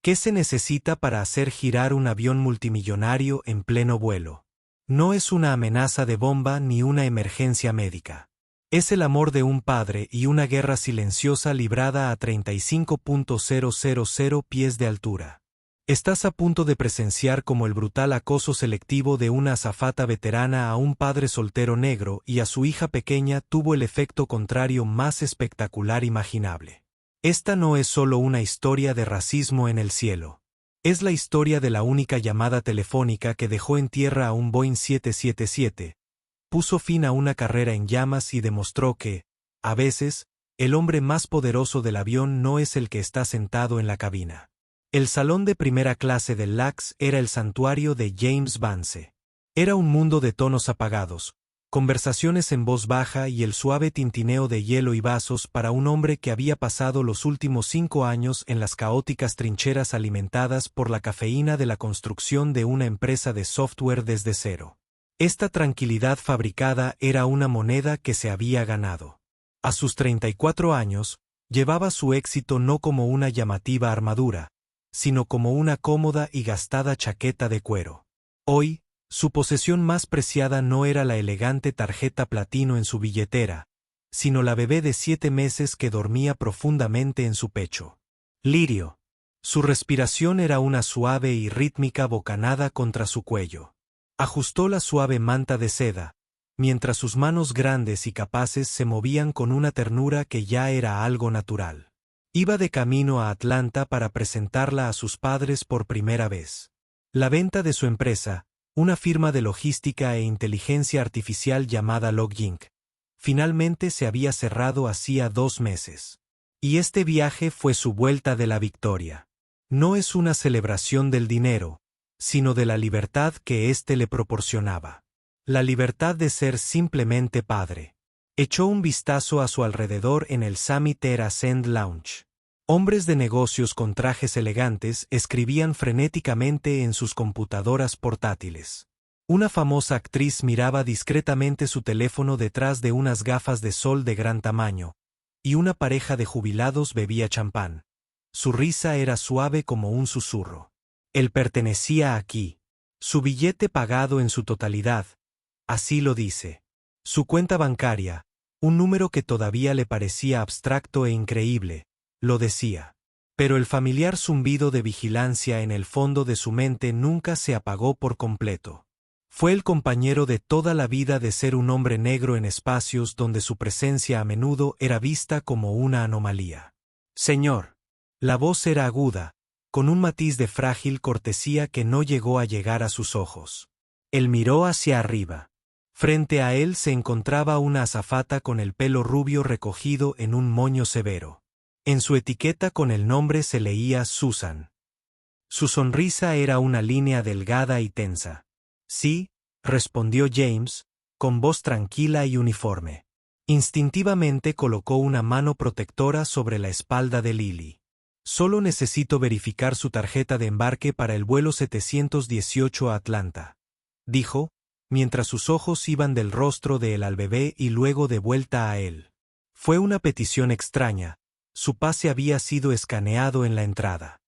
¿Qué se necesita para hacer girar un avión multimillonario en pleno vuelo? No es una amenaza de bomba ni una emergencia médica. Es el amor de un padre y una guerra silenciosa librada a 35.000 pies de altura. Estás a punto de presenciar como el brutal acoso selectivo de una azafata veterana a un padre soltero negro y a su hija pequeña tuvo el efecto contrario más espectacular imaginable. Esta no es solo una historia de racismo en el cielo. Es la historia de la única llamada telefónica que dejó en tierra a un Boeing 777, puso fin a una carrera en llamas y demostró que, a veces, el hombre más poderoso del avión no es el que está sentado en la cabina. El salón de primera clase del LAX era el santuario de James Vance. Era un mundo de tonos apagados, conversaciones en voz baja y el suave tintineo de hielo y vasos para un hombre que había pasado los últimos 5 años en las caóticas trincheras alimentadas por la cafeína de la construcción de una empresa de software desde cero. Esta tranquilidad fabricada era una moneda que se había ganado. A sus 34 años, llevaba su éxito no como una llamativa armadura, sino como una cómoda y gastada chaqueta de cuero. Hoy, su posesión más preciada no era la elegante tarjeta platino en su billetera, sino la bebé de 7 meses que dormía profundamente en su pecho. Lirio. Su respiración era una suave y rítmica bocanada contra su cuello. Ajustó la suave manta de seda, mientras sus manos grandes y capaces se movían con una ternura que ya era algo natural. Iba de camino a Atlanta para presentarla a sus padres por primera vez. La venta de su empresa, una firma de logística e inteligencia artificial llamada LogInc, finalmente se había cerrado hacía 2 meses. Y este viaje fue su vuelta de la victoria. No es una celebración del dinero, sino de la libertad que éste le proporcionaba. La libertad de ser simplemente padre. Echó un vistazo a su alrededor en el Summit Air Ascent Lounge. Hombres de negocios con trajes elegantes escribían frenéticamente en sus computadoras portátiles. Una famosa actriz miraba discretamente su teléfono detrás de unas gafas de sol de gran tamaño, y una pareja de jubilados bebía champán. Su risa era suave como un susurro. Él pertenecía aquí. Su billete pagado en su totalidad, así lo dice. Su cuenta bancaria, un número que todavía le parecía abstracto e increíble, lo decía. Pero el familiar zumbido de vigilancia en el fondo de su mente nunca se apagó por completo. Fue el compañero de toda la vida de ser un hombre negro en espacios donde su presencia a menudo era vista como una anomalía. Señor. La voz era aguda, con un matiz de frágil cortesía que no llegó a llegar a sus ojos. Él miró hacia arriba. Frente a él se encontraba una azafata con el pelo rubio recogido en un moño severo. En su etiqueta con el nombre se leía Susan. Su sonrisa era una línea delgada y tensa. Sí, respondió James, con voz tranquila y uniforme. Instintivamente colocó una mano protectora sobre la espalda de Lily. Solo necesito verificar su tarjeta de embarque para el vuelo 718 a Atlanta, dijo, mientras sus ojos iban del rostro de él al bebé y luego de vuelta a él. Fue una petición extraña, su pase había sido escaneado en la entrada.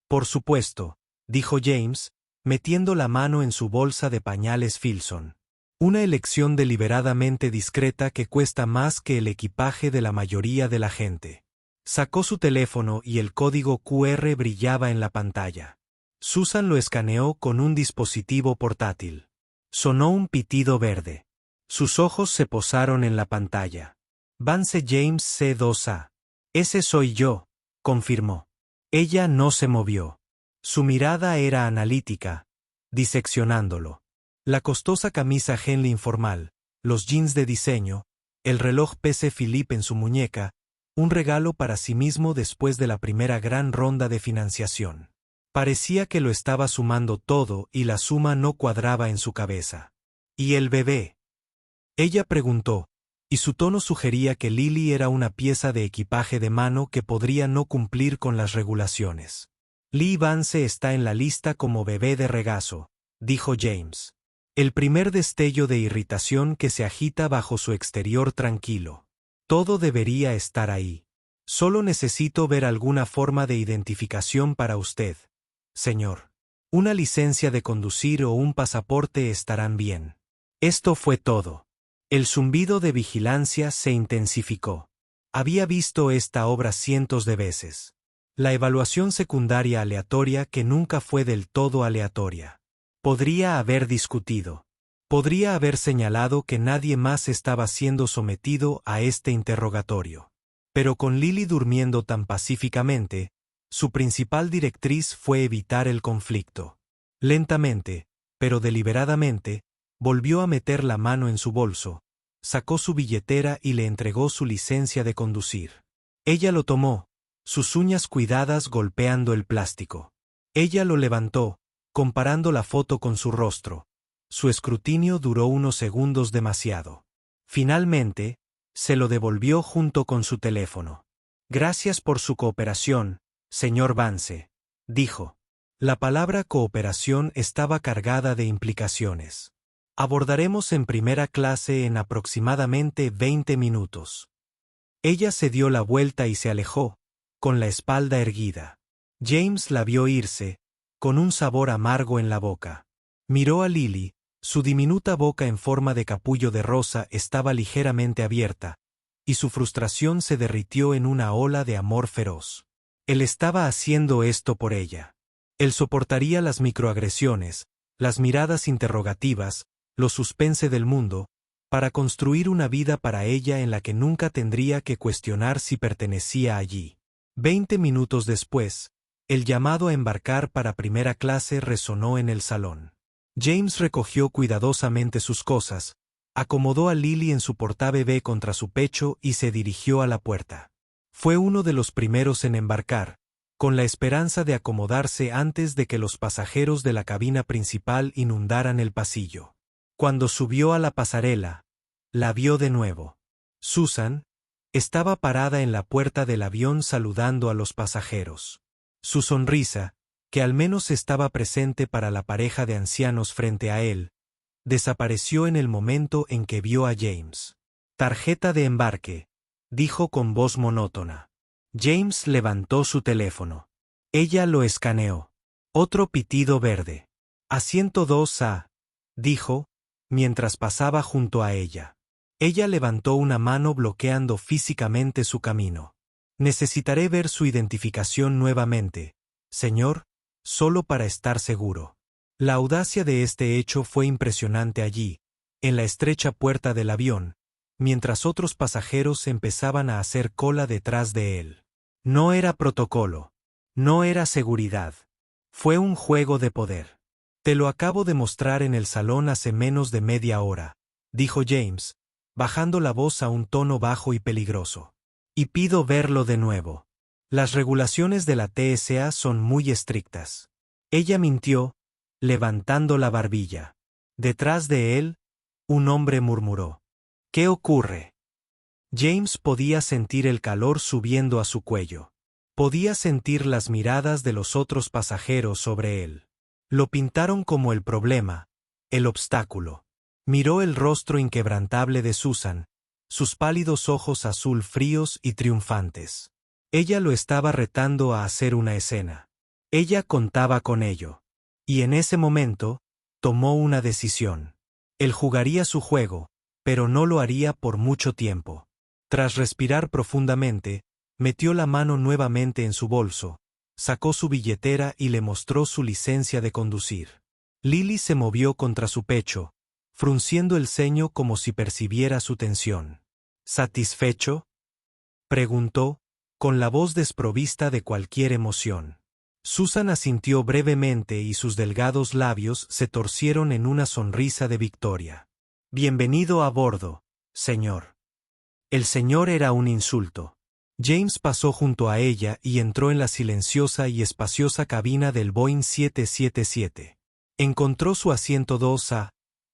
Por supuesto, dijo James, metiendo la mano en su bolsa de pañales Filson. Una elección deliberadamente discreta que cuesta más que el equipaje de la mayoría de la gente. Sacó su teléfono y el código QR brillaba en la pantalla. Susan lo escaneó con un dispositivo portátil. Sonó un pitido verde. Sus ojos se posaron en la pantalla. Vance James C2A. Ese soy yo, confirmó. Ella no se movió. Su mirada era analítica, diseccionándolo. La costosa camisa Henley informal, los jeans de diseño, el reloj PC Philippe en su muñeca, un regalo para sí mismo después de la primera gran ronda de financiación. Parecía que lo estaba sumando todo y la suma no cuadraba en su cabeza. ¿Y el bebé? Ella preguntó, y su tono sugería que Lily era una pieza de equipaje de mano que podría no cumplir con las regulaciones. Lee Vance está en la lista como bebé de regazo, dijo James. El primer destello de irritación que se agita bajo su exterior tranquilo. Todo debería estar ahí. Solo necesito ver alguna forma de identificación para usted, señor. Una licencia de conducir o un pasaporte estarán bien. Esto fue todo. El zumbido de vigilancia se intensificó. Había visto esta obra cientos de veces. La evaluación secundaria aleatoria que nunca fue del todo aleatoria. Podría haber discutido. Podría haber señalado que nadie más estaba siendo sometido a este interrogatorio. Pero con Lily durmiendo tan pacíficamente, su principal directriz fue evitar el conflicto. Lentamente, pero deliberadamente, volvió a meter la mano en su bolso, sacó su billetera y le entregó su licencia de conducir. Ella lo tomó, sus uñas cuidadas golpeando el plástico. Ella lo levantó, comparando la foto con su rostro. Su escrutinio duró unos segundos demasiado. Finalmente, se lo devolvió junto con su teléfono. Gracias por su cooperación, señor Vance, dijo. La palabra cooperación estaba cargada de implicaciones. Abordaremos en primera clase en aproximadamente 20 minutos. Ella se dio la vuelta y se alejó, con la espalda erguida. James la vio irse, con un sabor amargo en la boca. Miró a Lily, su diminuta boca en forma de capullo de rosa estaba ligeramente abierta, y su frustración se derritió en una ola de amor feroz. Él estaba haciendo esto por ella. Él soportaría las microagresiones, las miradas interrogativas, lo suspense del mundo, para construir una vida para ella en la que nunca tendría que cuestionar si pertenecía allí. 20 minutos después, el llamado a embarcar para primera clase resonó en el salón. James recogió cuidadosamente sus cosas, acomodó a Lily en su portabebé contra su pecho y se dirigió a la puerta. Fue uno de los primeros en embarcar, con la esperanza de acomodarse antes de que los pasajeros de la cabina principal inundaran el pasillo. Cuando subió a la pasarela, la vio de nuevo. Susan estaba parada en la puerta del avión saludando a los pasajeros. Su sonrisa, que al menos estaba presente para la pareja de ancianos frente a él, desapareció en el momento en que vio a James. Tarjeta de embarque, dijo con voz monótona. James levantó su teléfono. Ella lo escaneó. Otro pitido verde. Asiento 2A, dijo, mientras pasaba junto a ella. Ella levantó una mano bloqueando físicamente su camino. Necesitaré ver su identificación nuevamente, señor, solo para estar seguro. La audacia de este hecho fue impresionante allí, en la estrecha puerta del avión, mientras otros pasajeros empezaban a hacer cola detrás de él. No era protocolo. No era seguridad. Fue un juego de poder. Te lo acabo de mostrar en el salón hace menos de media hora, dijo James, bajando la voz a un tono bajo y peligroso. Y pido verlo de nuevo. Las regulaciones de la TSA son muy estrictas. Ella mintió, levantando la barbilla. Detrás de él, un hombre murmuró. ¿Qué ocurre? James podía sentir el calor subiendo a su cuello. Podía sentir las miradas de los otros pasajeros sobre él. Lo pintaron como el problema, el obstáculo. Miró el rostro inquebrantable de Susan, sus pálidos ojos azul fríos y triunfantes. Ella lo estaba retando a hacer una escena. Ella contaba con ello. Y en ese momento, tomó una decisión. Él jugaría su juego, pero no lo haría por mucho tiempo. Tras respirar profundamente, metió la mano nuevamente en su bolso, sacó su billetera y le mostró su licencia de conducir. Lily se movió contra su pecho, frunciendo el ceño como si percibiera su tensión. ¿Satisfecho?, preguntó, con la voz desprovista de cualquier emoción. Susan asintió brevemente y sus delgados labios se torcieron en una sonrisa de victoria. Bienvenido a bordo, señor. El señor era un insulto. James pasó junto a ella y entró en la silenciosa y espaciosa cabina del Boeing 777. Encontró su asiento 2A,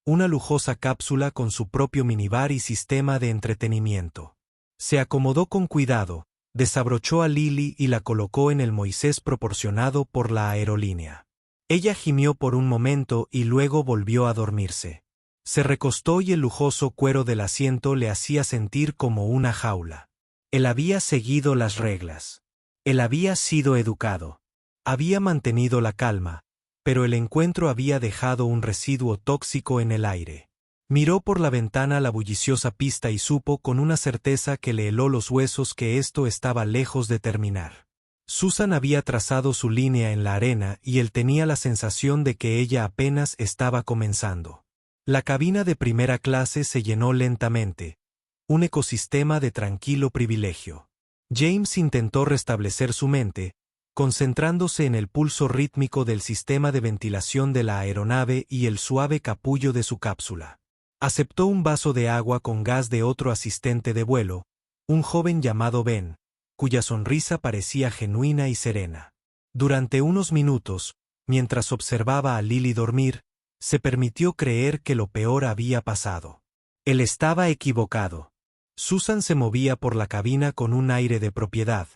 una lujosa cápsula con su propio minibar y sistema de entretenimiento. Se acomodó con cuidado, desabrochó a Lily y la colocó en el Moisés proporcionado por la aerolínea. Ella gimió por un momento y luego volvió a dormirse. Se recostó y el lujoso cuero del asiento le hacía sentir como una jaula. Él había seguido las reglas. Él había sido educado. Había mantenido la calma, pero el encuentro había dejado un residuo tóxico en el aire. Miró por la ventana la bulliciosa pista y supo con una certeza que le heló los huesos que esto estaba lejos de terminar. Susan había trazado su línea en la arena y él tenía la sensación de que ella apenas estaba comenzando. La cabina de primera clase se llenó lentamente, un ecosistema de tranquilo privilegio. James intentó restablecer su mente, concentrándose en el pulso rítmico del sistema de ventilación de la aeronave y el suave capullo de su cápsula. Aceptó un vaso de agua con gas de otro asistente de vuelo, un joven llamado Ben, cuya sonrisa parecía genuina y serena. Durante unos minutos, mientras observaba a Lily dormir, se permitió creer que lo peor había pasado. Él estaba equivocado. Susan se movía por la cabina con un aire de propiedad.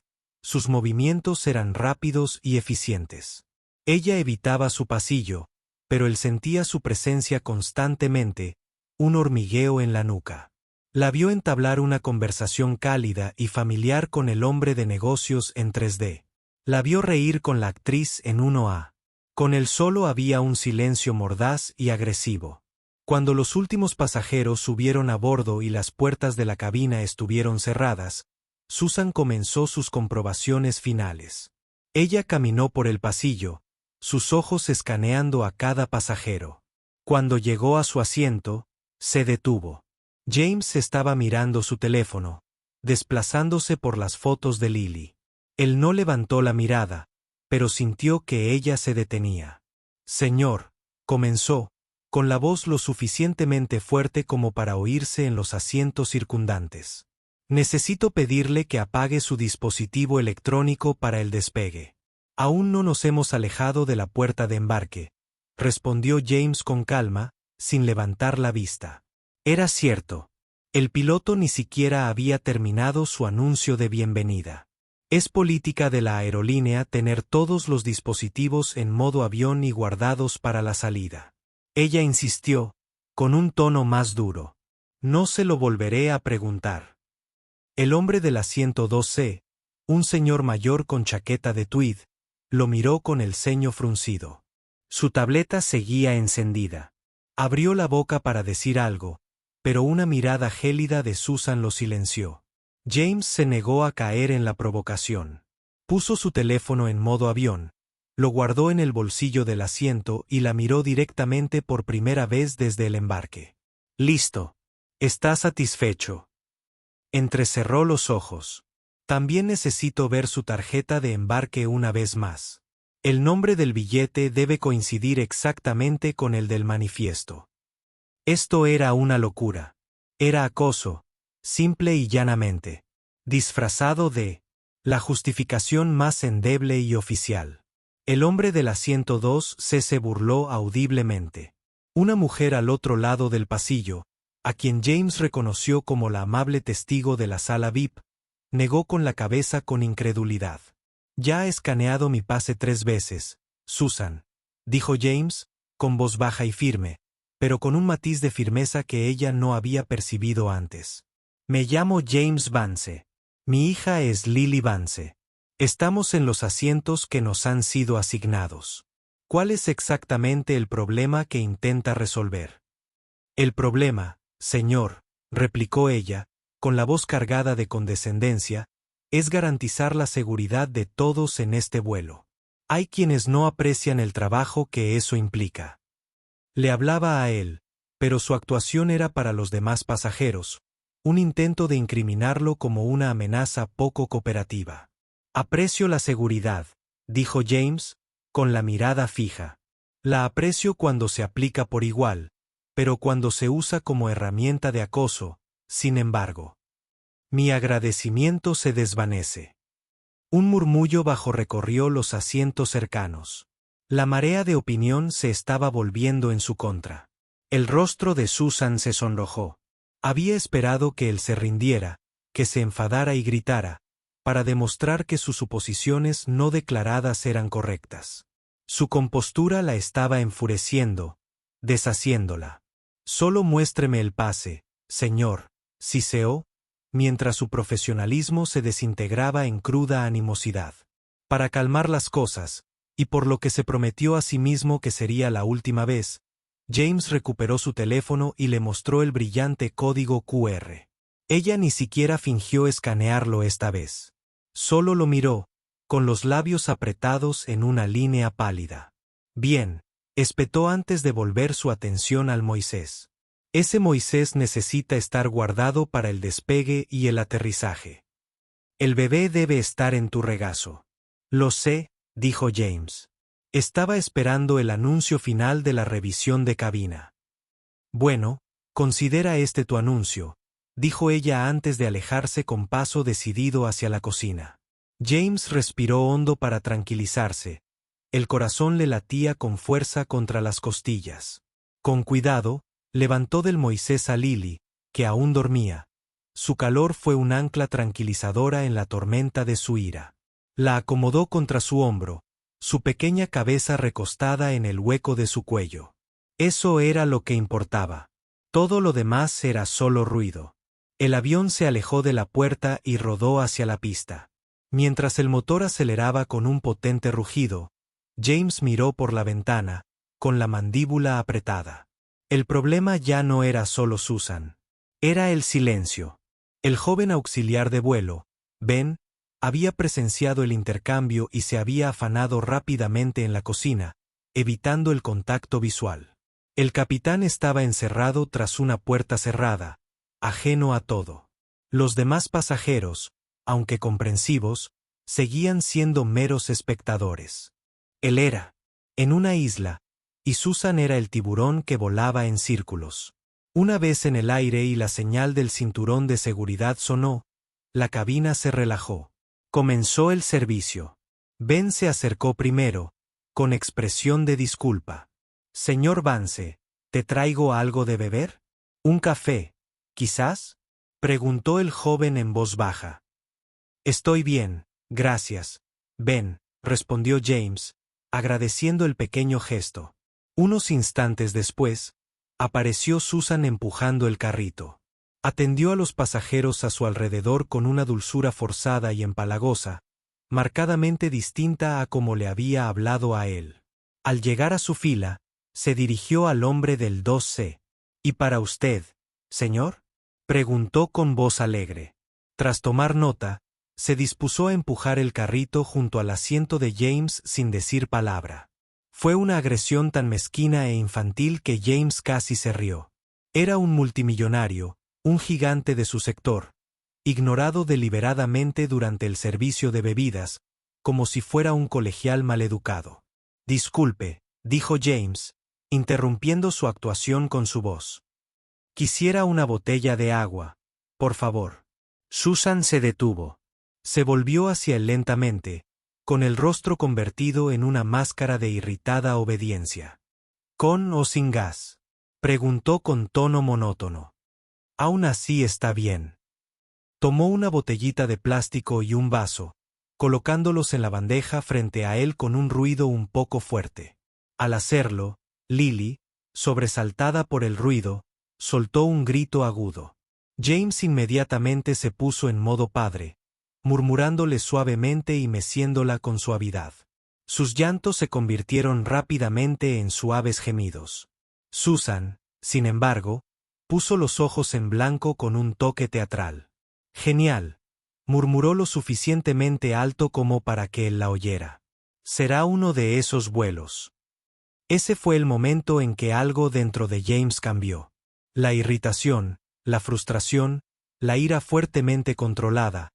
Sus movimientos eran rápidos y eficientes. Ella evitaba su pasillo, pero él sentía su presencia constantemente, un hormigueo en la nuca. La vio entablar una conversación cálida y familiar con el hombre de negocios en 3D. La vio reír con la actriz en 1A. Con él solo había un silencio mordaz y agresivo. Cuando los últimos pasajeros subieron a bordo y las puertas de la cabina estuvieron cerradas, Susan comenzó sus comprobaciones finales. Ella caminó por el pasillo, sus ojos escaneando a cada pasajero. Cuando llegó a su asiento, se detuvo. James estaba mirando su teléfono, desplazándose por las fotos de Lily. Él no levantó la mirada, pero sintió que ella se detenía. Señor, comenzó, con la voz lo suficientemente fuerte como para oírse en los asientos circundantes. Necesito pedirle que apague su dispositivo electrónico para el despegue. Aún no nos hemos alejado de la puerta de embarque, respondió James con calma, sin levantar la vista. Era cierto. El piloto ni siquiera había terminado su anuncio de bienvenida. Es política de la aerolínea tener todos los dispositivos en modo avión y guardados para la salida. Ella insistió, con un tono más duro. No se lo volveré a preguntar. El hombre del asiento 2C, un señor mayor con chaqueta de tweed, lo miró con el ceño fruncido. Su tableta seguía encendida. Abrió la boca para decir algo, pero una mirada gélida de Susan lo silenció. James se negó a caer en la provocación. Puso su teléfono en modo avión, lo guardó en el bolsillo del asiento y la miró directamente por primera vez desde el embarque. Listo. ¿Está satisfecho? Entrecerró los ojos. También necesito ver su tarjeta de embarque una vez más. El nombre del billete debe coincidir exactamente con el del manifiesto. Esto era una locura. Era acoso, simple y llanamente. Disfrazado de la justificación más endeble y oficial. El hombre del asiento 2C se burló audiblemente. Una mujer al otro lado del pasillo, a quien James reconoció como la amable testigo de la sala VIP, negó con la cabeza con incredulidad. Ya ha escaneado mi pase 3 veces, Susan, dijo James, con voz baja y firme, pero con un matiz de firmeza que ella no había percibido antes. Me llamo James Vance. Mi hija es Lily Vance. Estamos en los asientos que nos han sido asignados. ¿Cuál es exactamente el problema que intenta resolver? El problema, señor, replicó ella, con la voz cargada de condescendencia, es garantizar la seguridad de todos en este vuelo. Hay quienes no aprecian el trabajo que eso implica. Le hablaba a él, pero su actuación era para los demás pasajeros, un intento de incriminarlo como una amenaza poco cooperativa. Aprecio la seguridad, dijo James, con la mirada fija. La aprecio cuando se aplica por igual, pero cuando se usa como herramienta de acoso, sin embargo. Mi agradecimiento se desvanece. Un murmullo bajo recorrió los asientos cercanos. La marea de opinión se estaba volviendo en su contra. El rostro de Susan se sonrojó. Había esperado que él se rindiera, que se enfadara y gritara, para demostrar que sus suposiciones no declaradas eran correctas. Su compostura la estaba enfureciendo, deshaciéndola. Solo muéstreme el pase, señor, siseó, mientras su profesionalismo se desintegraba en cruda animosidad. Para calmar las cosas, y por lo que se prometió a sí mismo que sería la última vez, James recuperó su teléfono y le mostró el brillante código QR. Ella ni siquiera fingió escanearlo esta vez. Solo lo miró, con los labios apretados en una línea pálida. Bien, espetó antes de volver su atención al Moisés. Ese Moisés necesita estar guardado para el despegue y el aterrizaje. El bebé debe estar en tu regazo. Lo sé, dijo James. Estaba esperando el anuncio final de la revisión de cabina. Bueno, considera este tu anuncio, dijo ella antes de alejarse con paso decidido hacia la cocina. James respiró hondo para tranquilizarse. El corazón le latía con fuerza contra las costillas. Con cuidado, levantó del Moisés a Lily, que aún dormía. Su calor fue un ancla tranquilizadora en la tormenta de su ira. La acomodó contra su hombro, su pequeña cabeza recostada en el hueco de su cuello. Eso era lo que importaba. Todo lo demás era solo ruido. El avión se alejó de la puerta y rodó hacia la pista. Mientras el motor aceleraba con un potente rugido, James miró por la ventana, con la mandíbula apretada. El problema ya no era solo Susan. Era el silencio. El joven auxiliar de vuelo, Ben, había presenciado el intercambio y se había afanado rápidamente en la cocina, evitando el contacto visual. El capitán estaba encerrado tras una puerta cerrada, ajeno a todo. Los demás pasajeros, aunque comprensivos, seguían siendo meros espectadores. Él era, en una isla, y Susan era el tiburón que volaba en círculos. Una vez en el aire y la señal del cinturón de seguridad sonó, la cabina se relajó. Comenzó el servicio. Ben se acercó primero, con expresión de disculpa. Señor Vance, ¿te traigo algo de beber? ¿Un café, quizás? Preguntó el joven en voz baja. Estoy bien, gracias, Ben, respondió James, agradeciendo el pequeño gesto. Unos instantes después, apareció Susan empujando el carrito. Atendió a los pasajeros a su alrededor con una dulzura forzada y empalagosa, marcadamente distinta a como le había hablado a él. Al llegar a su fila, se dirigió al hombre del 2C. ¿Y para usted, señor? Preguntó con voz alegre. Tras tomar nota, se dispuso a empujar el carrito junto al asiento de James sin decir palabra. Fue una agresión tan mezquina e infantil que James casi se rió. Era un multimillonario, un gigante de su sector, ignorado deliberadamente durante el servicio de bebidas, como si fuera un colegial maleducado. Disculpe, dijo James, interrumpiendo su actuación con su voz. Quisiera una botella de agua, por favor. Susan se detuvo. Se volvió hacia él lentamente, con el rostro convertido en una máscara de irritada obediencia. ¿Con o sin gas? Preguntó con tono monótono. Aún así está bien. Tomó una botellita de plástico y un vaso, colocándolos en la bandeja frente a él con un ruido un poco fuerte. Al hacerlo, Lily, sobresaltada por el ruido, soltó un grito agudo. James inmediatamente se puso en modo padre, murmurándole suavemente y meciéndola con suavidad. Sus llantos se convirtieron rápidamente en suaves gemidos. Susan, sin embargo, puso los ojos en blanco con un toque teatral. Genial, murmuró lo suficientemente alto como para que él la oyera. Será uno de esos vuelos. Ese fue el momento en que algo dentro de James cambió. La irritación, la frustración, la ira fuertemente controlada,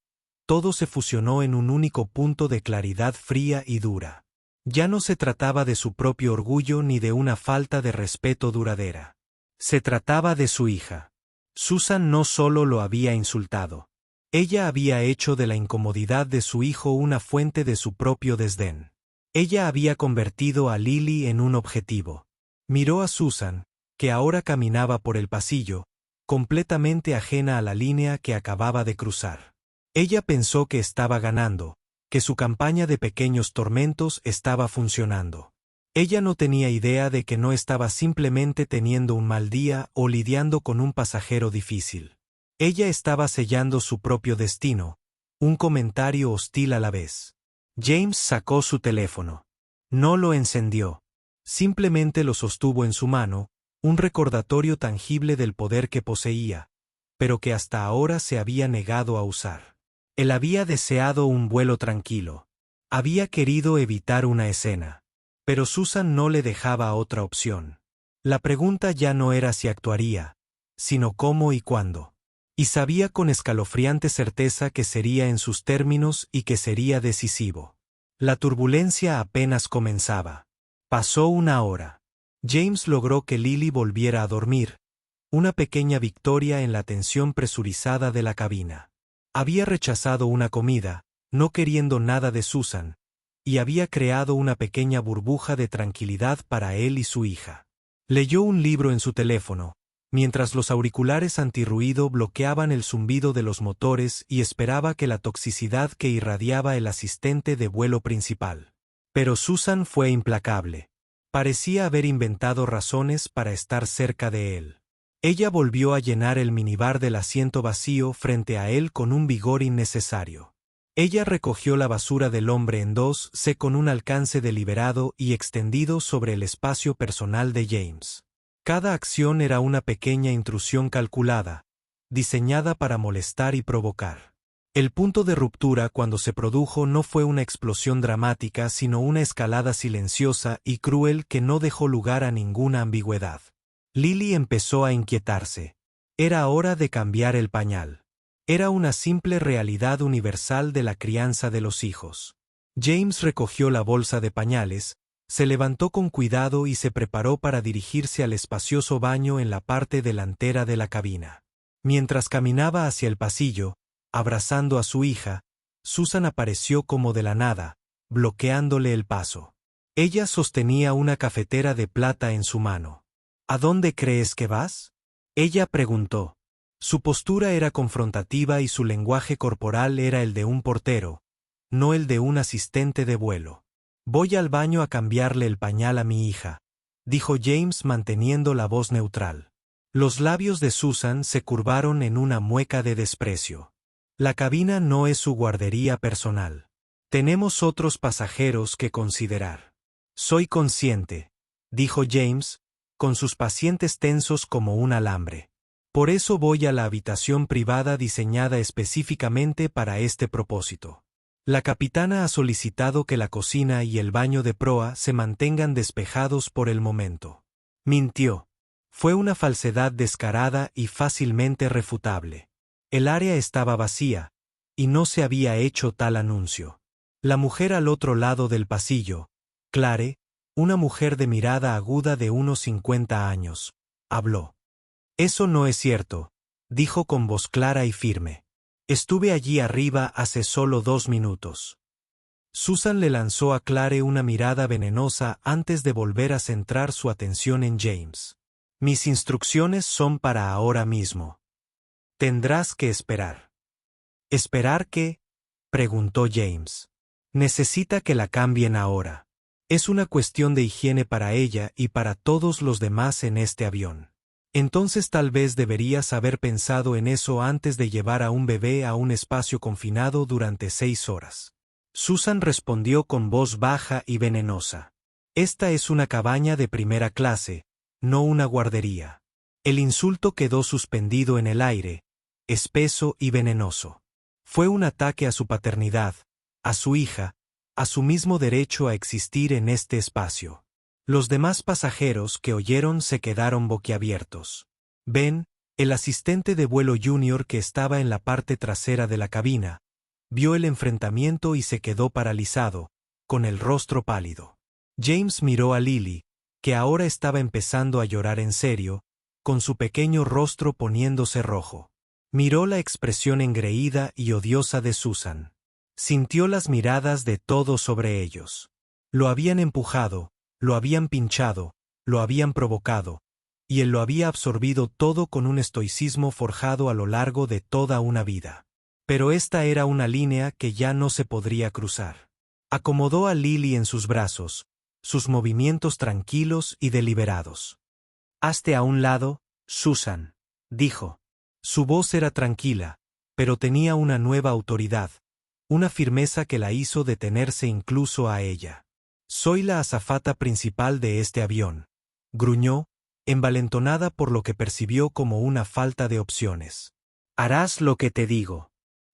todo se fusionó en un único punto de claridad fría y dura. Ya no se trataba de su propio orgullo ni de una falta de respeto duradera. Se trataba de su hija. Susan no solo lo había insultado. Ella había hecho de la incomodidad de su hijo una fuente de su propio desdén. Ella había convertido a Lily en un objetivo. Miró a Susan, que ahora caminaba por el pasillo, completamente ajena a la línea que acababa de cruzar. Ella pensó que estaba ganando, que su campaña de pequeños tormentos estaba funcionando. Ella no tenía idea de que no estaba simplemente teniendo un mal día o lidiando con un pasajero difícil. Ella estaba sellando su propio destino, un comentario hostil a la vez. James sacó su teléfono. No lo encendió. Simplemente lo sostuvo en su mano, un recordatorio tangible del poder que poseía, pero que hasta ahora se había negado a usar. Él había deseado un vuelo tranquilo. Había querido evitar una escena. Pero Susan no le dejaba otra opción. La pregunta ya no era si actuaría, sino cómo y cuándo. Y sabía con escalofriante certeza que sería en sus términos y que sería decisivo. La turbulencia apenas comenzaba. Pasó una hora. James logró que Lily volviera a dormir, una pequeña victoria en la tensión presurizada de la cabina. Había rechazado una comida, no queriendo nada de Susan, y había creado una pequeña burbuja de tranquilidad para él y su hija. Leyó un libro en su teléfono, mientras los auriculares antirruido bloqueaban el zumbido de los motores y esperaba que la toxicidad que irradiaba el asistente de vuelo principal. Pero Susan fue implacable. Parecía haber inventado razones para estar cerca de él. Ella volvió a llenar el minibar del asiento vacío frente a él con un vigor innecesario. Ella recogió la basura del hombre en dos C con un alcance deliberado y extendido sobre el espacio personal de James. Cada acción era una pequeña intrusión calculada, diseñada para molestar y provocar. El punto de ruptura cuando se produjo no fue una explosión dramática sino una escalada silenciosa y cruel que no dejó lugar a ninguna ambigüedad. Lily empezó a inquietarse. Era hora de cambiar el pañal. Era una simple realidad universal de la crianza de los hijos. James recogió la bolsa de pañales, se levantó con cuidado y se preparó para dirigirse al espacioso baño en la parte delantera de la cabina. Mientras caminaba hacia el pasillo, abrazando a su hija, Susan apareció como de la nada, bloqueándole el paso. Ella sostenía una cafetera de plata en su mano. ¿A dónde crees que vas? Ella preguntó. Su postura era confrontativa y su lenguaje corporal era el de un portero, no el de un asistente de vuelo. Voy al baño a cambiarle el pañal a mi hija, dijo James manteniendo la voz neutral. Los labios de Susan se curvaron en una mueca de desprecio. La cabina no es su guardería personal. Tenemos otros pasajeros que considerar. Soy consciente, dijo James, con sus pacientes tensos como un alambre. Por eso voy a la habitación privada diseñada específicamente para este propósito. La capitana ha solicitado que la cocina y el baño de proa se mantengan despejados por el momento. Mintió. Fue una falsedad descarada y fácilmente refutable. El área estaba vacía, y no se había hecho tal anuncio. La mujer al otro lado del pasillo, Clare, una mujer de mirada aguda de unos 50 años, habló. Eso no es cierto, dijo con voz clara y firme. Estuve allí arriba hace solo 2 minutos. Susan le lanzó a Clare una mirada venenosa antes de volver a centrar su atención en James. Mis instrucciones son para ahora mismo. Tendrás que esperar. ¿Esperar qué? Preguntó James. Necesita que la cambien ahora. Es una cuestión de higiene para ella y para todos los demás en este avión. Entonces tal vez deberías haber pensado en eso antes de llevar a un bebé a un espacio confinado durante 6 horas. Susan respondió con voz baja y venenosa. Esta es una cabaña de primera clase, no una guardería. El insulto quedó suspendido en el aire, espeso y venenoso. Fue un ataque a su paternidad, a su hija, a su mismo derecho a existir en este espacio. Los demás pasajeros que oyeron se quedaron boquiabiertos. Ben, el asistente de vuelo junior que estaba en la parte trasera de la cabina, vio el enfrentamiento y se quedó paralizado, con el rostro pálido. James miró a Lily, que ahora estaba empezando a llorar en serio, con su pequeño rostro poniéndose rojo. Miró la expresión engreída y odiosa de Susan. Sintió las miradas de todos sobre ellos. Lo habían empujado, lo habían pinchado, lo habían provocado, y él lo había absorbido todo con un estoicismo forjado a lo largo de toda una vida. Pero esta era una línea que ya no se podría cruzar. Acomodó a Lily en sus brazos, sus movimientos tranquilos y deliberados. «Hazte a un lado, Susan», dijo. Su voz era tranquila, pero tenía una nueva autoridad, una firmeza que la hizo detenerse incluso a ella. «Soy la azafata principal de este avión», gruñó, envalentonada por lo que percibió como una falta de opciones. «Harás lo que te digo.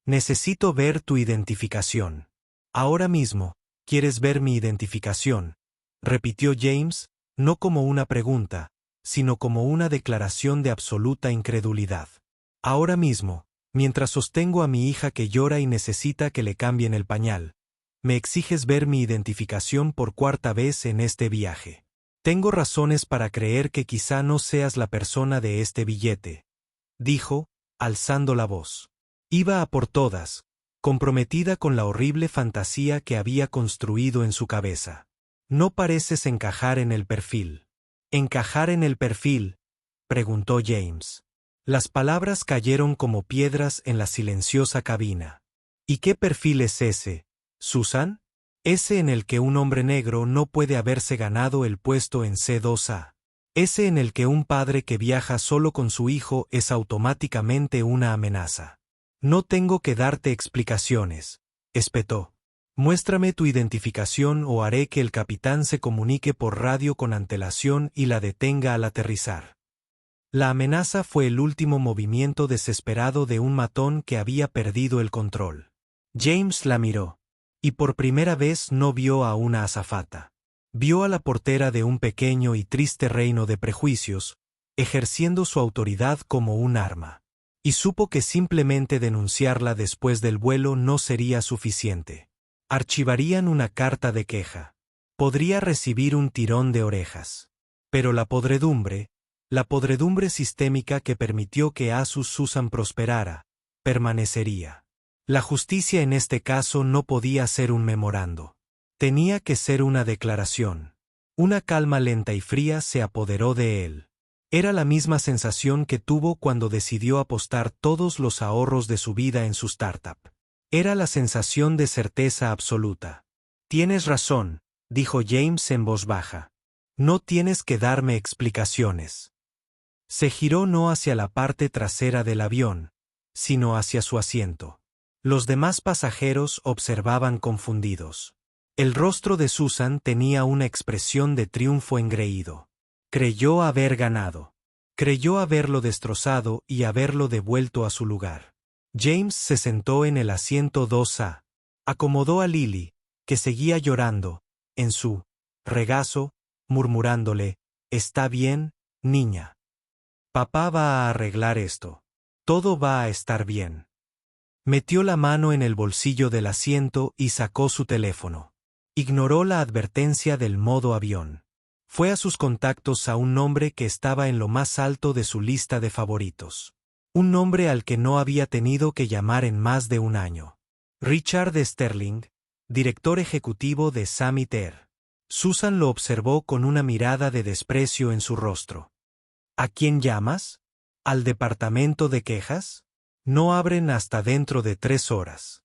Necesito ver tu identificación». «Ahora mismo, ¿quieres ver mi identificación?», repitió James, no como una pregunta, sino como una declaración de absoluta incredulidad. «Ahora mismo, mientras sostengo a mi hija que llora y necesita que le cambien el pañal, me exiges ver mi identificación por cuarta vez en este viaje. Tengo razones para creer que quizá no seas la persona de este billete», dijo, alzando la voz. Iba a por todas, comprometida con la horrible fantasía que había construido en su cabeza. «No pareces encajar en el perfil». «¿Encajar en el perfil?», preguntó James. Las palabras cayeron como piedras en la silenciosa cabina. «¿Y qué perfil es ese, Susan?». «Ese en el que un hombre negro no puede haberse ganado el puesto en C2A. Ese en el que un padre que viaja solo con su hijo es automáticamente una amenaza». «No tengo que darte explicaciones», espetó. «Muéstrame tu identificación o haré que el capitán se comunique por radio con antelación y la detenga al aterrizar». La amenaza fue el último movimiento desesperado de un matón que había perdido el control. James la miró, y por primera vez no vio a una azafata. Vio a la portera de un pequeño y triste reino de prejuicios, ejerciendo su autoridad como un arma. Y supo que simplemente denunciarla después del vuelo no sería suficiente. Archivarían una carta de queja. Podría recibir un tirón de orejas. Pero la podredumbre sistémica que permitió que Asus Susan prosperara, permanecería. La justicia en este caso no podía ser un memorando. Tenía que ser una declaración. Una calma lenta y fría se apoderó de él. Era la misma sensación que tuvo cuando decidió apostar todos los ahorros de su vida en su startup. Era la sensación de certeza absoluta. «Tienes razón», dijo James en voz baja. «No tienes que darme explicaciones». Se giró no hacia la parte trasera del avión, sino hacia su asiento. Los demás pasajeros observaban confundidos. El rostro de Susan tenía una expresión de triunfo engreído. Creyó haber ganado. Creyó haberlo destrozado y haberlo devuelto a su lugar. James se sentó en el asiento 2A. Acomodó a Lily, que seguía llorando, en su regazo, murmurándole: «Está bien, niña. Papá va a arreglar esto. Todo va a estar bien». Metió la mano en el bolsillo del asiento y sacó su teléfono. Ignoró la advertencia del modo avión. Fue a sus contactos a un nombre que estaba en lo más alto de su lista de favoritos. Un nombre al que no había tenido que llamar en más de un año. Richard Sterling, director ejecutivo de Summit Air. Susan lo observó con una mirada de desprecio en su rostro. «¿A quién llamas? ¿Al departamento de quejas? No abren hasta dentro de 3 horas».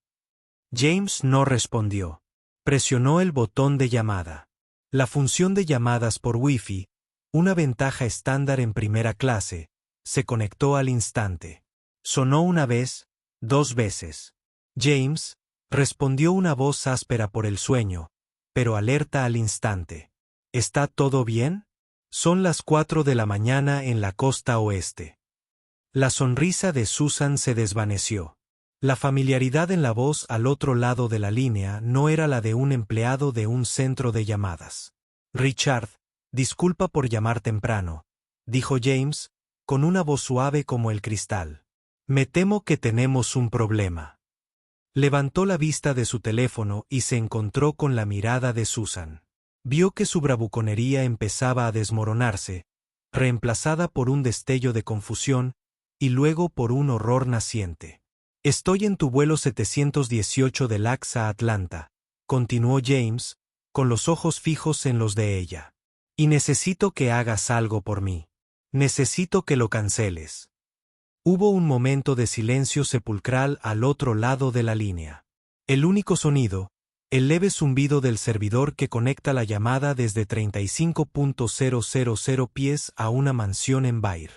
James no respondió. Presionó el botón de llamada. La función de llamadas por Wi-Fi, una ventaja estándar en primera clase, se conectó al instante. Sonó una vez, 2 veces. James respondió una voz áspera por el sueño, pero alerta al instante. «¿Está todo bien? Son las 4 de la mañana en la costa oeste». La sonrisa de Susan se desvaneció. La familiaridad en la voz al otro lado de la línea no era la de un empleado de un centro de llamadas. «Richard, disculpa por llamar temprano», dijo James, con una voz suave como el cristal. «Me temo que tenemos un problema». Levantó la vista de su teléfono y se encontró con la mirada de Susan. Vio que su bravuconería empezaba a desmoronarse, reemplazada por un destello de confusión y luego por un horror naciente. «Estoy en tu vuelo 718 de LAX a Atlanta», continuó James, con los ojos fijos en los de ella. «Y necesito que hagas algo por mí. Necesito que lo canceles». Hubo un momento de silencio sepulcral al otro lado de la línea. El único sonido, el leve zumbido del servidor que conecta la llamada desde 35.000 pies a una mansión en Bair.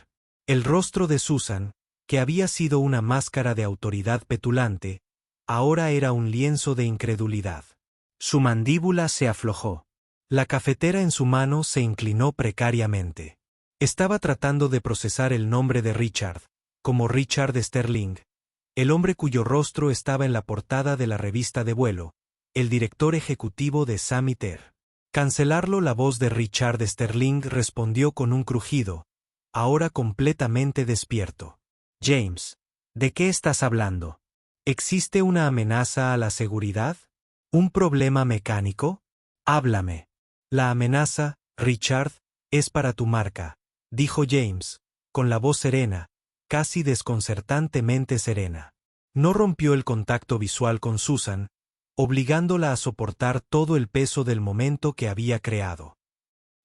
El rostro de Susan, que había sido una máscara de autoridad petulante, ahora era un lienzo de incredulidad. Su mandíbula se aflojó. La cafetera en su mano se inclinó precariamente. Estaba tratando de procesar el nombre de Richard, como Richard Sterling, el hombre cuyo rostro estaba en la portada de la revista de vuelo, el director ejecutivo de Samiter. Cancelarlo. La voz de Richard Sterling respondió con un crujido, ahora completamente despierto. James, ¿de qué estás hablando? ¿Existe una amenaza a la seguridad? ¿Un problema mecánico? Háblame. La amenaza, Richard, es para tu marca, dijo James, con la voz serena, casi desconcertantemente serena. No rompió el contacto visual con Susan, obligándola a soportar todo el peso del momento que había creado.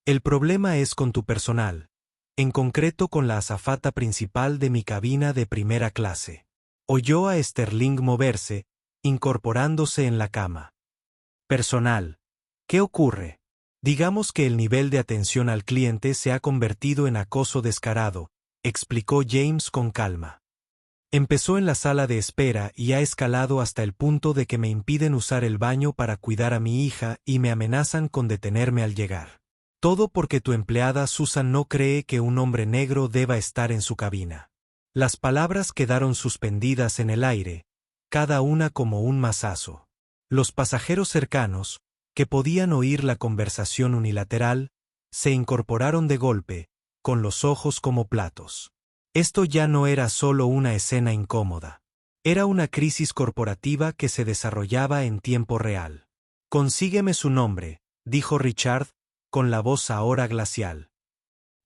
El problema es con tu personal, en concreto con la azafata principal de mi cabina de primera clase. Oyó a Sterling moverse, incorporándose en la cama. Personal. ¿Qué ocurre? Digamos que el nivel de atención al cliente se ha convertido en acoso descarado, explicó James con calma. Empezó en la sala de espera y ha escalado hasta el punto de que me impiden usar el baño para cuidar a mi hija y me amenazan con detenerme al llegar. Todo porque tu empleada Susan no cree que un hombre negro deba estar en su cabina. Las palabras quedaron suspendidas en el aire, cada una como un mazazo. Los pasajeros cercanos, que podían oír la conversación unilateral, se incorporaron de golpe, con los ojos como platos. Esto ya no era solo una escena incómoda. Era una crisis corporativa que se desarrollaba en tiempo real. Consígueme su nombre, dijo Richard, con la voz ahora glacial.